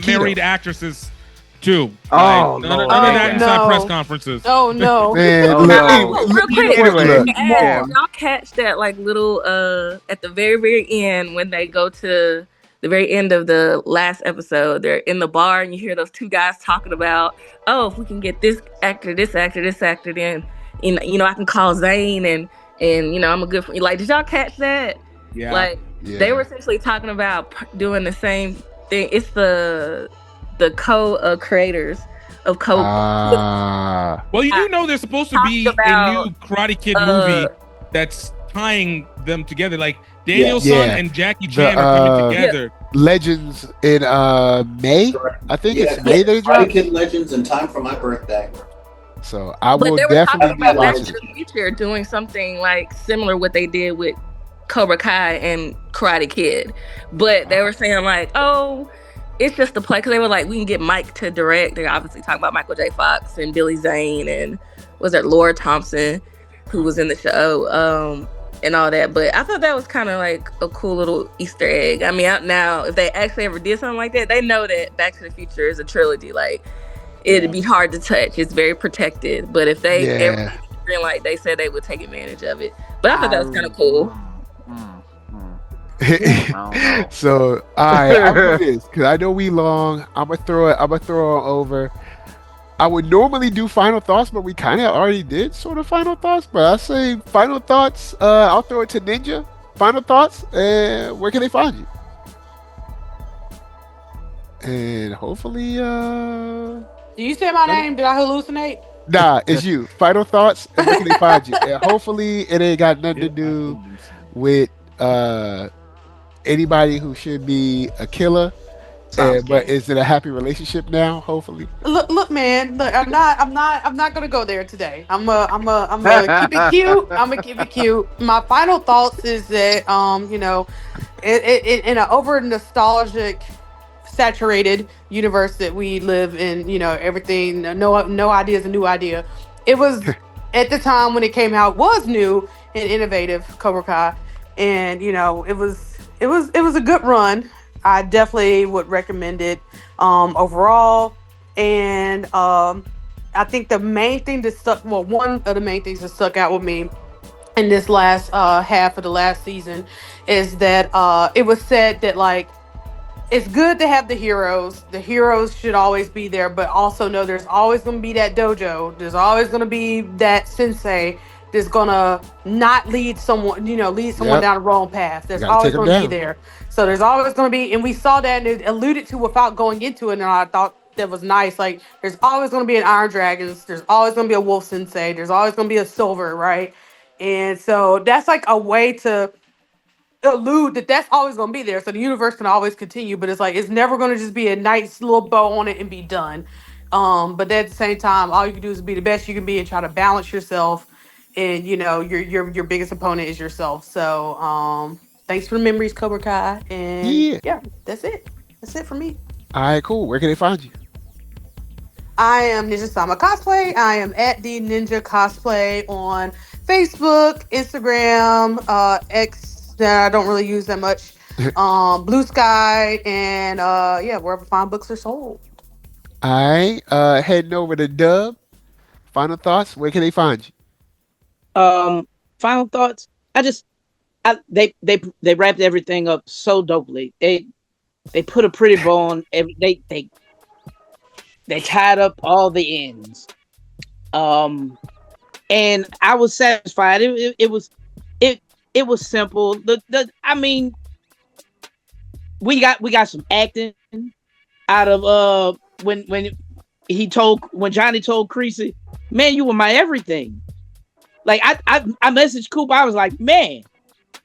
married actresses too. Oh, none of that inside press conferences. Oh no, man! Real quick, Anyway, y'all catch that like little at the very end when they go to the very end of the last episode, they're in the bar and you hear those two guys talking about, oh, if we can get this actor, then you know I can call Zane and you know I'm a good friend. Like, did y'all catch that? Yeah. Like they were essentially talking about doing the same thing. It's the co-creators of Cobra. Well, you do know there's supposed to be a new Karate Kid movie that's tying them together. Like Daniel-san and Jackie Chan are coming together. Legends in May. I think it's May they drop. Karate Kid Legends in time for my birthday. So I will definitely be watching the future doing something like similar what they did with Cobra Kai and Karate Kid, but they were saying like, oh, it's just a play, because they were like, we can get Mike to direct. They're obviously talking about Michael J. Fox and Billy Zane and was there Laura Thompson, who was in the show, and all that. But I thought that was kind of like a cool little Easter egg. I mean, now if they actually ever did something like that, they know that Back to the Future is a trilogy. Like, it'd be hard to touch. It's very protected. But if they ever green light, they said they would take advantage of it. But I thought that was kind of cool. So all right, I'm gonna do this because I know we long. I'm gonna throw it over. I would normally do final thoughts, but we kind of already did sort of final thoughts. But I say final thoughts. I'll throw it to Ninja. Final thoughts. Where can they find you? And hopefully, do you say my name? Did I hallucinate? Nah, it's you. Final thoughts. And where can they find you? And hopefully, it ain't got nothing to do with anybody who should be a killer. But is it a happy relationship now? Hopefully. Look, man. Look, I'm not gonna go there today. I'm gonna keep it cute. I'm gonna keep it cute. My final thoughts is that you know, in an over nostalgic, saturated universe that we live in, you know, everything, no idea is a new idea. It was at the time when it came out was new and innovative, Cobra Kai, and you know, it was a good run. I definitely would recommend it overall. And I think the main thing that one of the main things that stuck out with me in this last half of the last season is that it was said that, like, it's good to have the heroes. The heroes should always be there, but also know there's always going to be that dojo. There's always going to be that sensei that's going to not lead someone down the wrong path. There's always going to be there. So there's always going to be, and we saw that and it alluded to without going into it, and I thought that was nice. Like, there's always going to be an Iron Dragons. There's always going to be a Wolf Sensei. There's always going to be a Silver, right? And so that's like a way to allude that that's always going to be there. So the universe can always continue, but it's like, it's never going to just be a nice little bow on it and be done. But at the same time, all you can do is be the best you can be and try to balance yourself. And, you know, your biggest opponent is yourself. So, thanks for the memories, Cobra Kai. And yeah, that's it. That's it for me. All right, cool. Where can they find you? I am Ninja Sama Cosplay. I am at the Ninja Cosplay on Facebook, Instagram, X, that I don't really use that much. Blue Sky, and wherever fine books are sold. All right. Heading over to Dub. Final thoughts. Where can they find you? Final thoughts. They wrapped everything up so dopely. They put a pretty bow on every. They tied up all the ends. And I was satisfied. It was simple. I mean, we got some acting out of when Johnny told Creasy, man, you were my everything. Like, I messaged Cooper. I was like, man,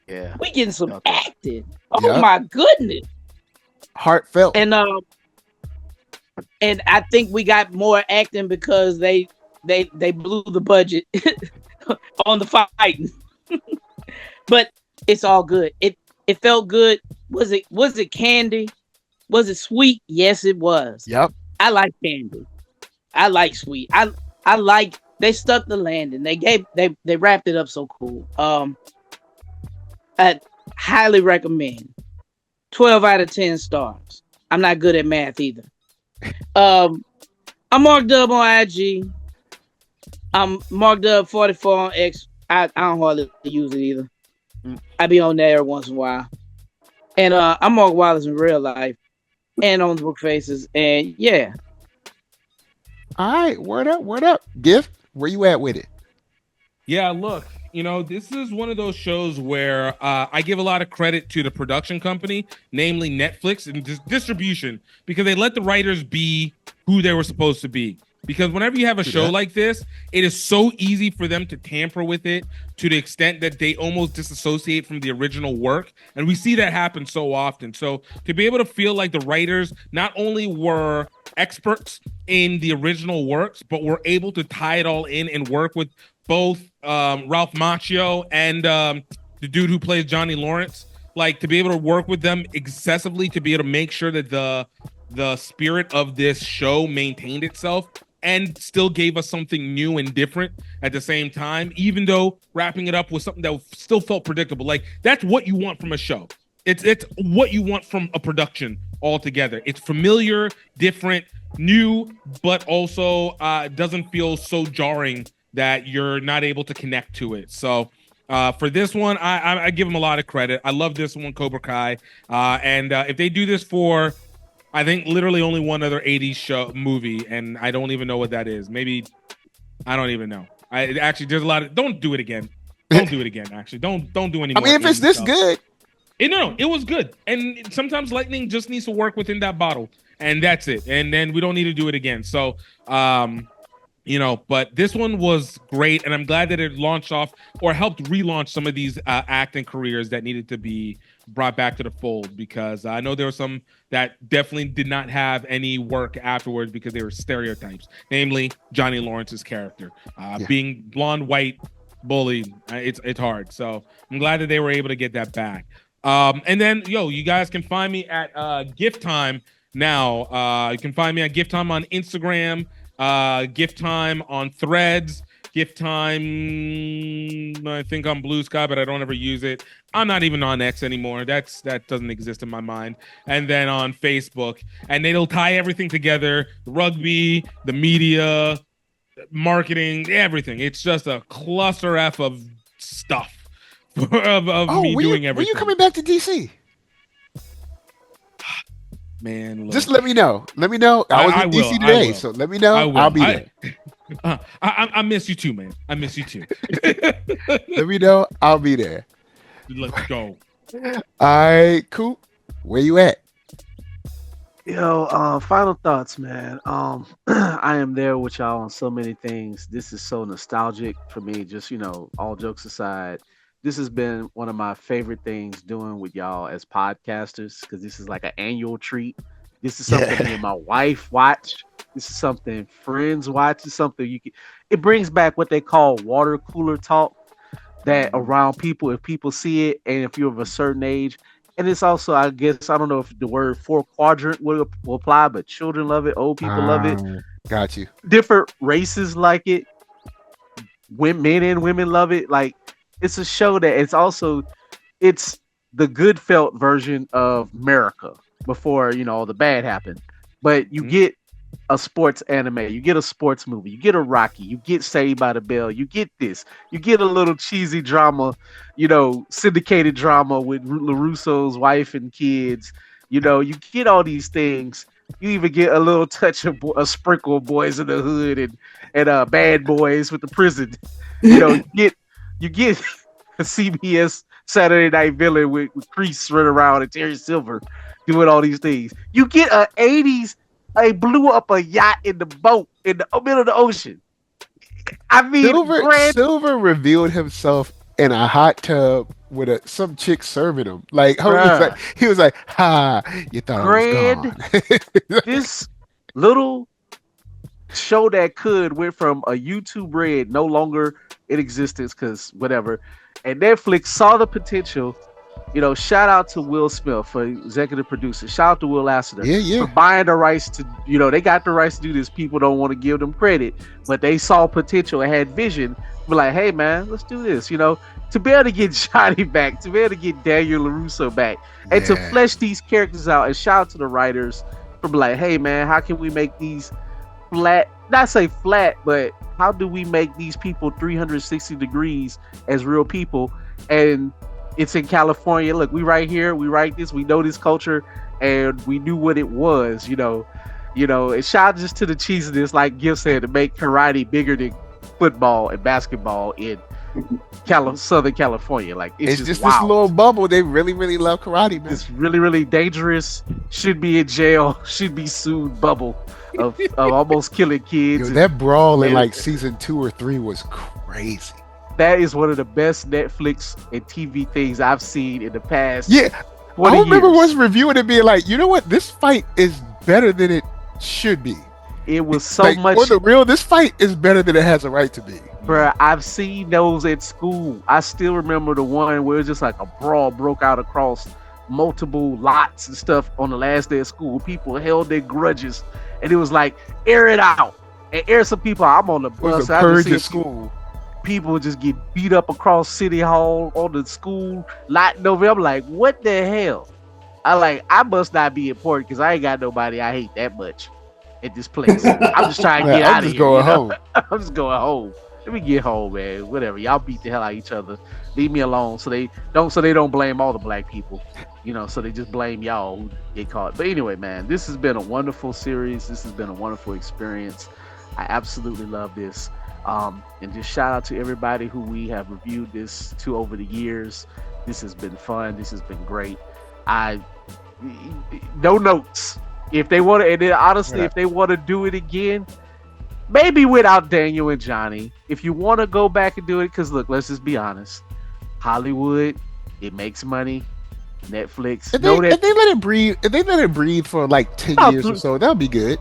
we getting some acting. Oh my goodness, heartfelt. And I think we got more acting because they blew the budget on the fighting. But it's all good. It felt good. Was it candy? Was it sweet? Yes, it was. Yep. I like candy. I like sweet. I like they stuck the landing. They wrapped it up so cool. I highly recommend. 12 out of 10 stars. I'm not good at math either. I'm marked up on IG. I'm marked up 44 on X. I don't hardly use it either. I be on there once in a while. And I'm Mark Wallace in real life and on the book faces. And yeah. All right, word up. Gift, where you at with it? Yeah, look, this is one of those shows where I give a lot of credit to the production company, namely Netflix, and distribution, because they let the writers be who they were supposed to be. Because whenever you have a show like this, it is so easy for them to tamper with it to the extent that they almost disassociate from the original work. And we see that happen so often. So to be able to feel like the writers not only were experts in the original works, but were able to tie it all in and work with both Ralph Macchio and the dude who plays Johnny Lawrence, like to be able to work with them excessively to be able to make sure that the spirit of this show maintained itself and still gave us something new and different at the same time, even though wrapping it up with something that still felt predictable. Like, that's what you want from a show. It's what you want from a production altogether. It's familiar, different, new, but also doesn't feel so jarring that you're not able to connect to it. So for this one, I give them a lot of credit. I love this one, Cobra Kai. And if they do this for, I think, literally only one other 80s movie, and I don't even know what that is. Maybe, I don't even know. There's a lot of, don't do it again. Don't do it again, actually. Don't do any more. I mean, if it's this good. No, it was good. And sometimes lightning just needs to work within that bottle, and that's it. And then we don't need to do it again. So, but this one was great, and I'm glad that it launched off or helped relaunch some of these acting careers that needed to be brought back to the fold, because I know there were some that definitely did not have any work afterwards because they were stereotypes, namely Johnny Lawrence's character. Being blonde, white, bully, it's hard. So I'm glad that they were able to get that back. And then, you guys can find me at Gift Time now. You can find me at Gift Time on Instagram, Gift Time on Threads, Gift Time, I think on Blue Sky, but I don't ever use it. I'm not even on X anymore. That doesn't exist in my mind. And then on Facebook, and it'll tie everything together: the rugby, the media, marketing, everything. It's just a cluster F of stuff of me doing everything. When you coming back to DC? Man, look. Just let me know. Let me know. I was in DC today, so let me know. I'll be there. I miss you too, man. I miss you too. Let me know. I'll be there. Let's go. All right, cool. Where you at? Yo, final thoughts, man. I am there with y'all on so many things. This is so nostalgic for me. Just, all jokes aside, this has been one of my favorite things doing with y'all as podcasters, because this is like an annual treat. This is something me and my wife watch. This is something friends watch. It's something it brings back what they call water cooler talk, that around people, if people see it, and if you're of a certain age. And it's also, I guess, I don't know if the word 4 quadrant will apply, but children love it, old people love it. Got you. Different races like it. Men and women love it. Like, it's a show that it's the good felt version of America before, all the bad happened. But you get a sports anime, you get a sports movie, you get a Rocky, you get Saved by the Bell, you get this, you get a little cheesy drama, syndicated drama with LaRusso's wife and kids, you get all these things. You even get a little touch of a sprinkle of Boys in the Hood and Bad Boys with the prison. You get a CBS Saturday Night Villain with Crease running around and Terry Silver doing all these things. You get a 80s. They blew up a yacht in the boat in the middle of the ocean. I mean, Silver revealed himself in a hot tub with some chick serving him. Like, he was like, "Ha, you thought I was gone." This little show that went from a YouTube Red, no longer in existence because whatever, and Netflix saw the potential shout out to Will Smith for executive producer. Shout out to Will Lasseter Yeah. for buying the rights to, they got the rights to do this. People don't want to give them credit, but they saw potential and had vision. We're like, hey man, let's do this. To be able to get Johnny back, to be able to get Daniel LaRusso back, and to flesh these characters out. And shout out to the writers for like, hey man, how can we make these flat? Not say flat, but how do we make these people 360 degrees as real people? And it's in California. Look, we right here. We write this. We know this culture, and we knew what it was. And shout out just to the cheesiness, like Gil said, to make karate bigger than football and basketball in Southern California. Like it's just this little bubble. They really, really love karate, man. It's really, really dangerous. Should be in jail. Should be sued. Bubble of almost killing kids. That brawl in like season 2 or 3 was crazy. That is one of the best Netflix and TV things I've seen in the past. Yeah, I remember years. once reviewing it being like, you know what, this fight is better than it should be. It was so much. For the real, this fight is better than it has a right to be. Bruh, I've seen those at school. I still remember the one where it was just like a brawl broke out across multiple lots and stuff on the last day of school. People held their grudges, and it was like, air it out and air some people. I'm on the bus. It was a purge at school. People just get beat up across City Hall on the school lot in November. I'm like, what the hell? I must not be important because I ain't got nobody I hate that much at this place. I'm just trying to get out of here. Home. I'm just going home. Let me get home, man. Whatever. Y'all beat the hell out of each other. Leave me alone so they don't blame all the black people. So they just blame y'all who get caught. But anyway, man, this has been a wonderful series. This has been a wonderful experience. I absolutely love this. And just shout out to everybody who we have reviewed this to over the years. This has been fun. This has been great. No notes. If they want to, and then honestly, if they want to do it again, maybe without Daniel and Johnny. If you want to go back and do it, because look, let's just be honest. Hollywood, it makes money. Netflix. If they let it breathe for like 10 years or so, that'll be good.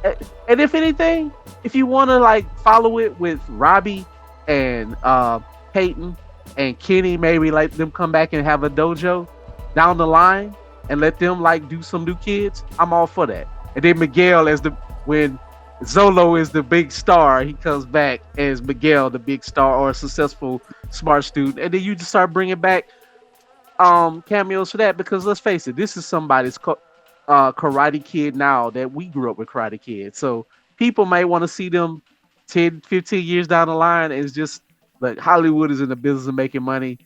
And if anything, if you want to like follow it with Robbie and Peyton and Kenny, maybe let them come back and have a dojo down the line and let them like do some new kids, I'm all for that. And then Miguel when Zolo is the big star, he comes back as Miguel, the big star or a successful smart student, and then you just start bringing back cameos for that, because let's face it, this is somebody's Karate Kid now that we grew up with Karate Kid. So people might want to see them 10, 15 years down the line. And it's just like Hollywood is in the business of making money.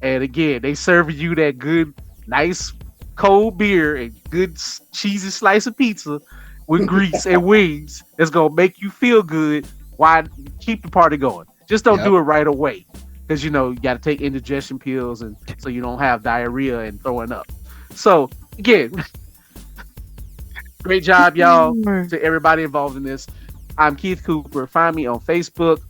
And again, they serve you that good, nice cold beer and good cheesy slice of pizza with grease and wings. That's going to make you feel good while keep the party going. Just don't do it right away. Because, you got to take indigestion pills and so you don't have diarrhea and throwing up. So, again, great job, y'all, to everybody involved in this. I'm Keith Cooper. Find me on Facebook.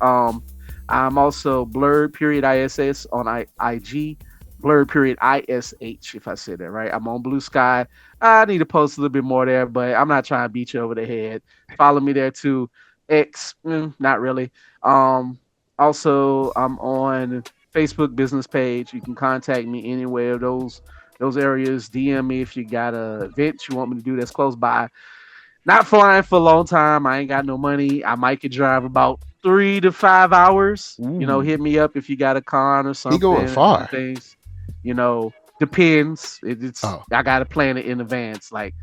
I'm also blurred.iss on IG. Blurred.ish, if I said that right. I'm on Blue Sky. I need to post a little bit more there, but I'm not trying to beat you over the head. Follow me there too. X, not really. Also, I'm on Facebook business page. You can contact me anywhere of those areas. DM me if you got a event you want me to do that's close by. Not flying for a long time. I ain't got no money. I might could drive about 3 to 5 hours. Ooh. Hit me up if you got a con or something. He going far. Things. Depends. I got to plan it in advance, like,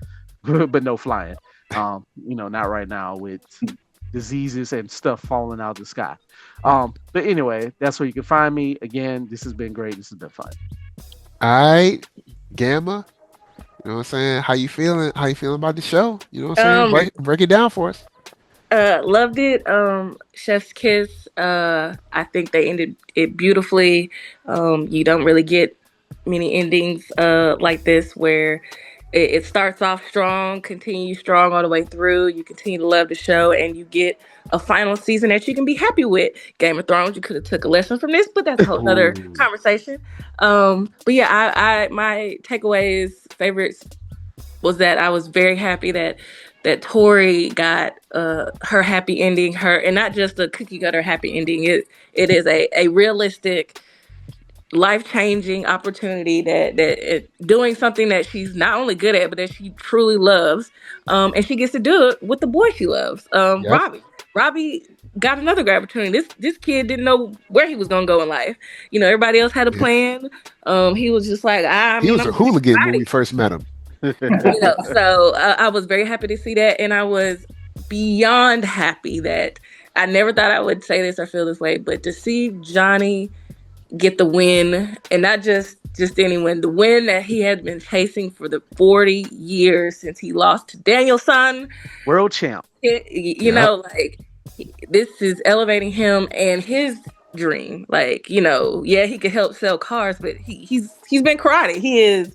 but no flying. Not right now with diseases and stuff falling out of the sky. But anyway, that's where you can find me. Again, this has been great. This has been fun. All right, Gamma. You know what I'm saying? How you feeling? How you feeling about the show? You know what I'm saying? Break it down for us. Loved it. Chef's Kiss. I think they ended it beautifully. You don't really get many endings like this where it starts off strong, continues strong all the way through. You continue to love the show, and you get a final season that you can be happy with. Game of Thrones, you could have took a lesson from this, but that's a whole other conversation. But yeah, I my takeaways, favorites was that I was very happy that Tori got her happy ending, and not just a cookie cutter happy ending. It is a realistic life-changing opportunity that doing something that she's not only good at but that she truly loves, and she gets to do it with the boy she loves. Yep. Robbie got another great opportunity. This kid didn't know where he was gonna go in life. Everybody else had a Yeah. plan. He was just like, He was I'm a gonna be hooligan when somebody. we first met him. So I was very happy to see that, and I was beyond happy that I never thought I would say this or feel this way, but to see Johnny get the win, and not just any win, the win that he had been chasing for the 40 years since he lost to Danielson, world champ. Yep. Like, this is elevating him and his dream. Like, yeah, he could help sell cars, but he's been karate. He is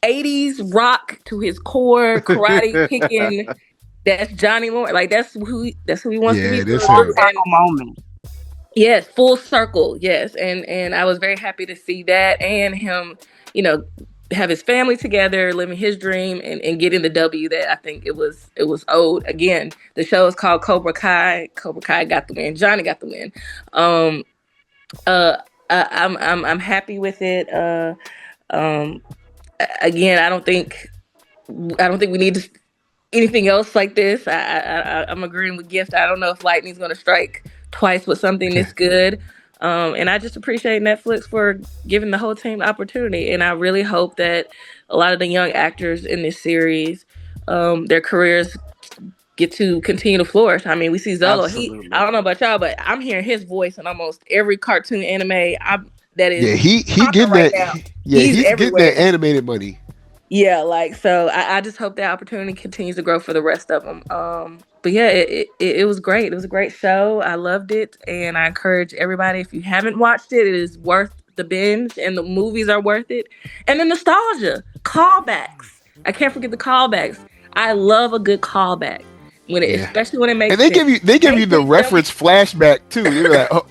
80s rock to his core, karate kicking. That's Johnny Lawrence. Like, that's who he wants to be. Yeah, this Full him. circle moment. Yes, full circle. Yes, and I was very happy to see that, and him, have his family together, living his dream, and getting the W that I think it was owed. Again, the show is called Cobra Kai. Cobra Kai got the win. Johnny got the win. I'm happy with it. Again, I don't think we need to anything else like this. I'm agreeing with Gift. I don't know if lightning's going to strike twice with something this good. And I just appreciate Netflix for giving the whole team the opportunity. And I really hope that a lot of the young actors in this series, their careers get to continue to flourish. I mean, we see Zolo. I don't know about y'all, but I'm hearing his voice in almost every cartoon anime that is he getting right that. now. Yeah, He's he's getting everywhere. that animated money. Yeah, like, so I just hope that opportunity continues to grow for the rest of them. But yeah, it was great. It was a great show. I loved it, and I encourage everybody, if you haven't watched it, it is worth the binge, and the movies are worth it. And the nostalgia, callbacks. I can't forget the callbacks. I love a good callback especially when it makes and they sense. give you the reference flashback too. They're like, oh,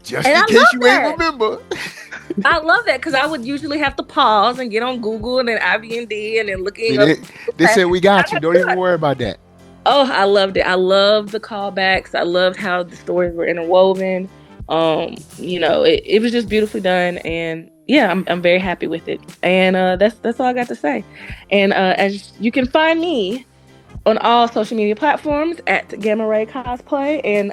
just And in I case love you that. ain't remember. I love that, because I would usually have to pause and get on Google and then IBND and then looking up. They said we got you. Don't even worry about that. Oh, I loved it. I loved the callbacks. I loved how the stories were interwoven. It was just beautifully done, and yeah, I'm very happy with it. And that's all I got to say. And as you can find me on all social media platforms at Gamma Ray Cosplay, and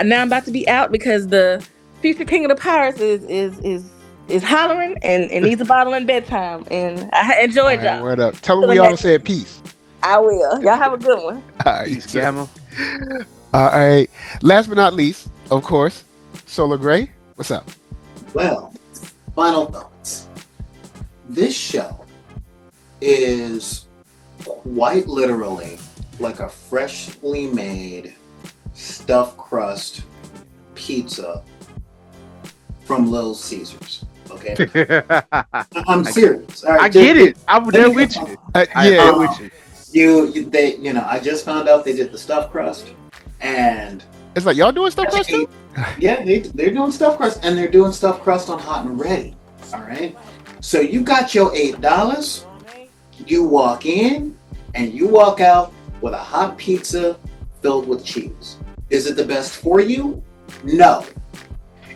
now I'm about to be out because the future King of the Pirates is hollering and needs a bottle in bedtime. And I enjoyed y'all. Word up. Tell them we all said peace. I will. Y'all have a good one. All right, peace, Gamma. All right. Last but not least, of course, Solar Gray. What's up? Well, final thoughts. This show is quite literally like a freshly made stuffed crust pizza from Little Caesars. Okay, I'm serious. All right, I get it. I'm there with you. Yeah, with you. I just found out they did the stuffed crust, and it's like, y'all doing stuffed crust too? Yeah, they're doing stuffed crust, and they're doing stuffed crust on hot and ready. All right, so you got your $8. You walk in and you walk out with a hot pizza filled with cheese. Is it the best for you? No.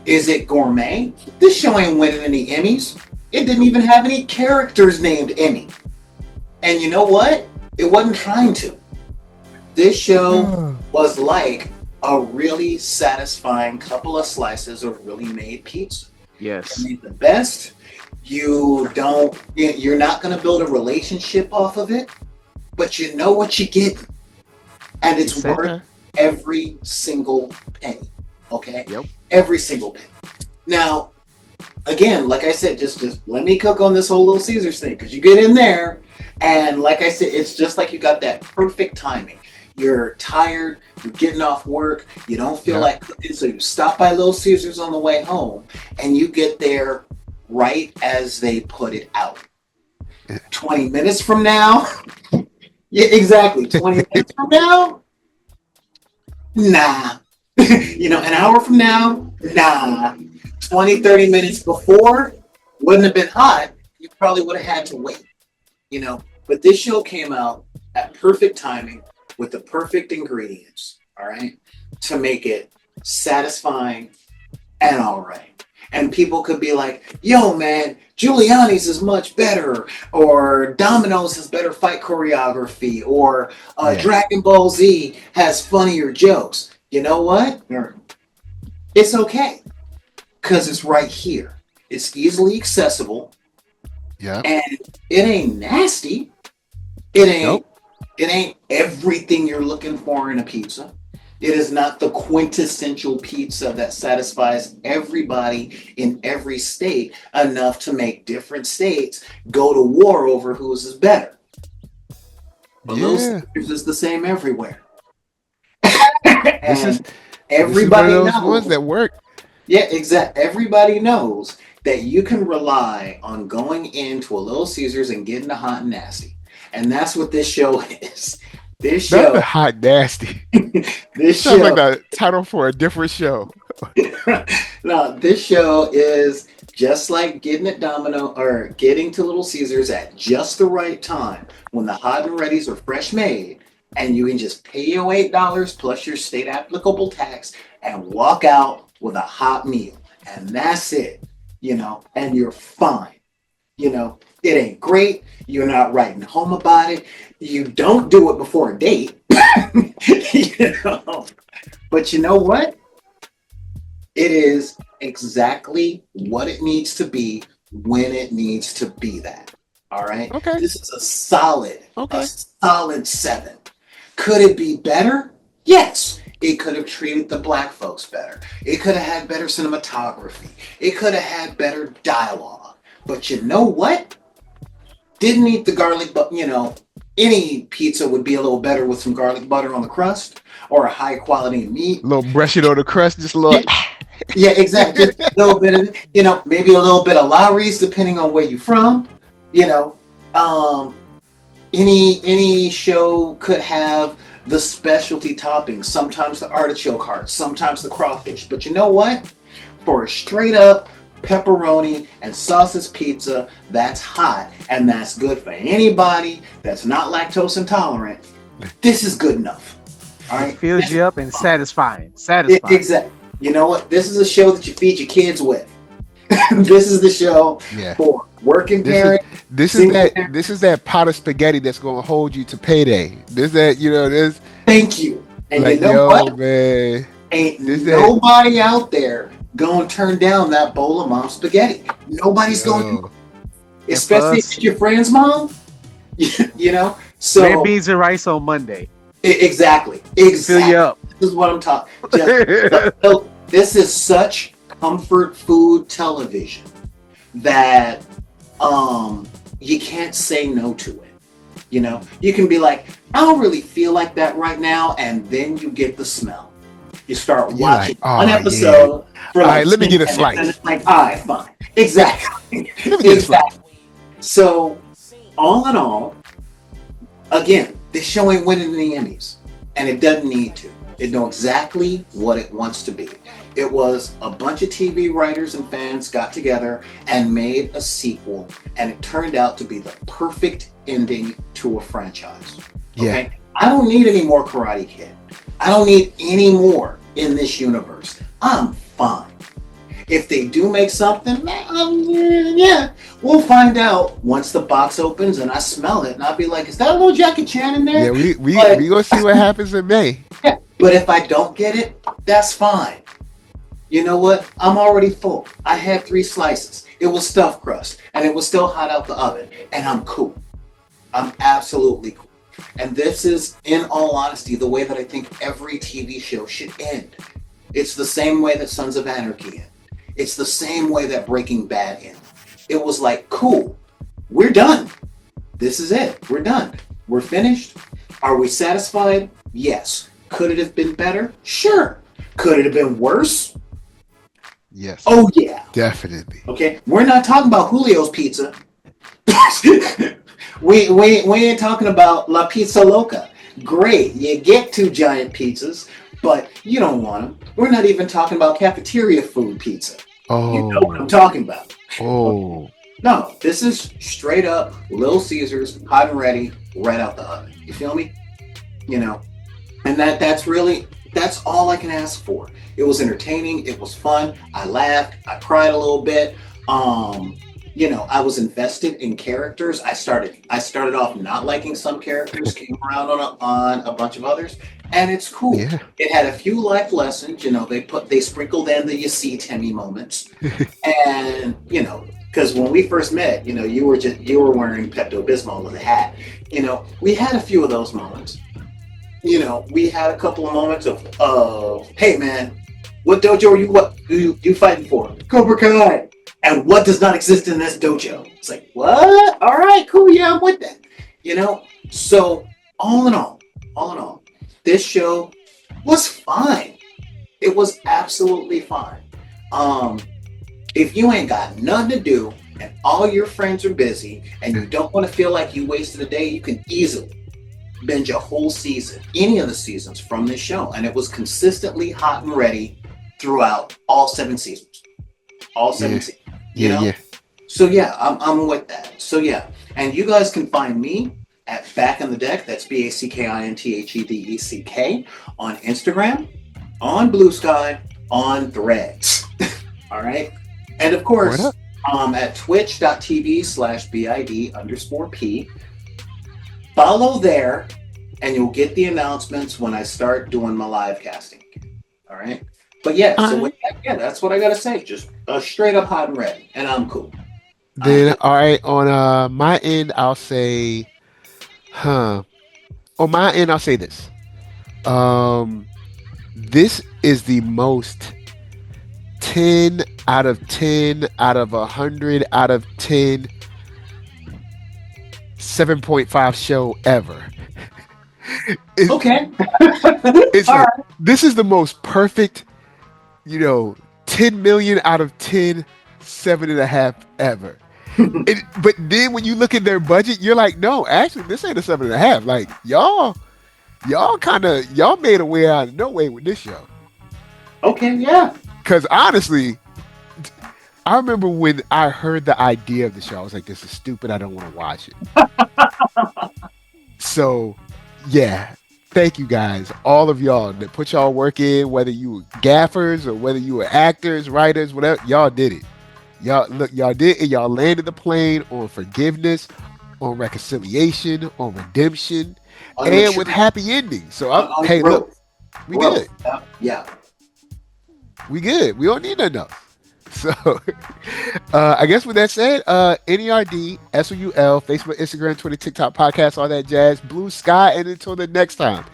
Is it gourmet? This show ain't winning any Emmys. It didn't even have any characters named Emmy. And you know what? It wasn't trying to. This show was like a really satisfying couple of slices of really made pizza. Yes. It made the best. You're not going to build a relationship off of it, but you know what you get. And it's worth every single penny. Okay? Yep. Every single penny. Now, again, like I said, just let me cook on this whole Little Caesars thing, because you get in there, and like I said, it's just like you got that perfect timing. You're tired, you're getting off work, you don't feel like cooking, so you stop by Little Caesars on the way home, and you get there right as they put it out. 20 minutes from now, yeah, exactly. 20 minutes from now, nah. An hour from now, nah. 20, 30 minutes before, wouldn't have been hot. You probably would have had to wait. But this show came out at perfect timing with the perfect ingredients, all right, to make it satisfying and all right. And people could be like, yo, man, Giuliani's is much better, or Domino's has better fight choreography, or Dragon Ball Z has funnier jokes. You know what? It's okay, because it's right here. It's easily accessible. Yeah. And it ain't nasty. It ain't everything you're looking for in a pizza. It is not the quintessential pizza that satisfies everybody in every state enough to make different states go to war over whose is better. But Little Caesars is the same everywhere. Everybody knows ones that work. Yeah, exactly. Everybody knows that you can rely on going into a Little Caesars and getting a hot and nasty. And that's what this show is. This show, hot nasty. This sounds like the title for a different show. No, this show is just like getting at Domino or getting to Little Caesars at just the right time when the hot and readies are fresh made, and you can just pay your $8 plus your state applicable tax and walk out with a hot meal, and that's it. And you're fine. It ain't great. You're not writing home about it. You don't do it before a date. But you know what? It is exactly what it needs to be when it needs to be that. All right? Okay. This is a solid 7. Could it be better? Yes. It could have treated the black folks better. It could have had better cinematography. It could have had better dialogue. But you know what? Didn't eat the garlic, but any pizza would be a little better with some garlic butter on the crust or a high quality meat. A little brush it on the crust, just a little. Yeah, exactly. Just a little bit of, maybe a little bit of Lowry's depending on where you're from. Any show could have the specialty toppings, sometimes the artichoke heart, sometimes the crawfish. But you know what? For a straight up pepperoni and sausage pizza that's hot and that's good for anybody that's not lactose intolerant, this is good enough. All right, it fills you up and satisfying. Exactly. You know what? This is a show that you feed your kids with. This is the show for working parents. This is that pot of spaghetti that's going to hold you to payday. This. Thank you. And you know what? Man, ain't nobody out there going to turn down that bowl of mom's spaghetti. Nobody's going to, especially if it's your friend's mom. So red beans and rice on Monday. Exactly. Fill you up. This is what I'm talking. This is such comfort food television that you can't say no to it. You can be like, I don't really feel like that right now, and then you get the smell. You start watching one episode. All right, let me get a slice. And it's like, all right, fine. Exactly. So, all in all, again, this show ain't winning the Emmys, and it doesn't need to. It knows exactly what it wants to be. It was a bunch of TV writers and fans got together and made a sequel, and it turned out to be the perfect ending to a franchise. Okay? Yeah. I don't need any more Karate Kid. I don't need any more in this universe. I'm fine. If they do make something, we'll find out once the box opens and I smell it, and I'll be like, is that a little Jackie Chan in there? Yeah, we gonna see what happens in May. Yeah, but if I don't get it, that's fine. You know what? I'm already full. I had 3 slices. It was stuffed crust, and it was still hot out the oven, and I'm cool. I'm absolutely cool. And this is, in all honesty, the way that I think every TV show should end. It's the same way that Sons of Anarchy end. It's the same way that Breaking Bad ended. It was like, cool, we're done. This is it. We're done. We're finished. Are we satisfied? Yes. Could it have been better? Sure. Could it have been worse? Yes. Oh, yeah. Definitely. Okay. We're not talking about Julio's Pizza. we ain't talking about La Pizza Loca. Great. You get 2 giant pizzas, but you don't want them. We're not even talking about cafeteria food pizza. Oh. You know what I'm talking about. Oh. No, this is straight up Little Caesars, hot and ready, right out the oven. You feel me? And that's really That's all I can ask for. It was entertaining. It was fun. I laughed. I cried a little bit. I was invested in characters. I started off not liking some characters, came around on a bunch of others, and it's cool. Yeah. It had a few life lessons. They sprinkled in the "you see Timmy" moments, and because when we first met, you were wearing Pepto Bismol with a hat. We had a few of those moments. We had a couple of moments of hey man, what dojo are you fighting for? Cobra Kai. And what does not exist in this dojo? It's like, what? All right, cool. Yeah, I'm with that. So all in all, this show was fine. It was absolutely fine. If you ain't got nothing to do and all your friends are busy and you don't want to feel like you wasted a day, you can easily binge a whole season, any of the seasons from this show. And it was consistently hot and ready throughout all 7 seasons. All 7 seasons. Yeah. So yeah, I'm with that. So yeah, and you guys can find me at Back in the Deck. That's BACKINTHEDECK on Instagram, on Blue Sky, on Threads. All right, and of course, at twitch.tv/BID_P. Follow there, and you'll get the announcements when I start doing my live casting. All right. But yeah, so with that, that's what I gotta say. Just straight up hot and ready, and I'm cool. Then all right, on my end, I'll say, on my end, I'll say this. This is the most 10 out of 10 out of 100 out of 10 7.5 show ever. Okay. This is the most perfect. 10 million out of 10, 7.5 ever. But then when you look at their budget, you're like, no, actually, this ain't a 7.5. Like y'all made a way out of no way with this show. Okay, yeah. Because honestly, I remember when I heard the idea of the show, I was like, this is stupid. I don't want to watch it. So, yeah. Thank you guys, all of y'all that put y'all work in, whether you were gaffers or whether you were actors, writers, whatever, y'all did it. Y'all did it. Y'all landed the plane on forgiveness, on reconciliation, on redemption, and with happy endings. So hey, look, we good. Yeah. We good. We don't need nothing else. So, I guess with that said, NERD, SOUL, Facebook, Instagram, Twitter, TikTok, podcast, all that jazz, Blue Sky, and until the next time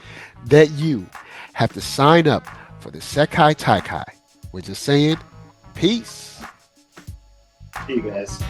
that you have to sign up for the Sekai Taikai, we're just saying, peace. See you guys.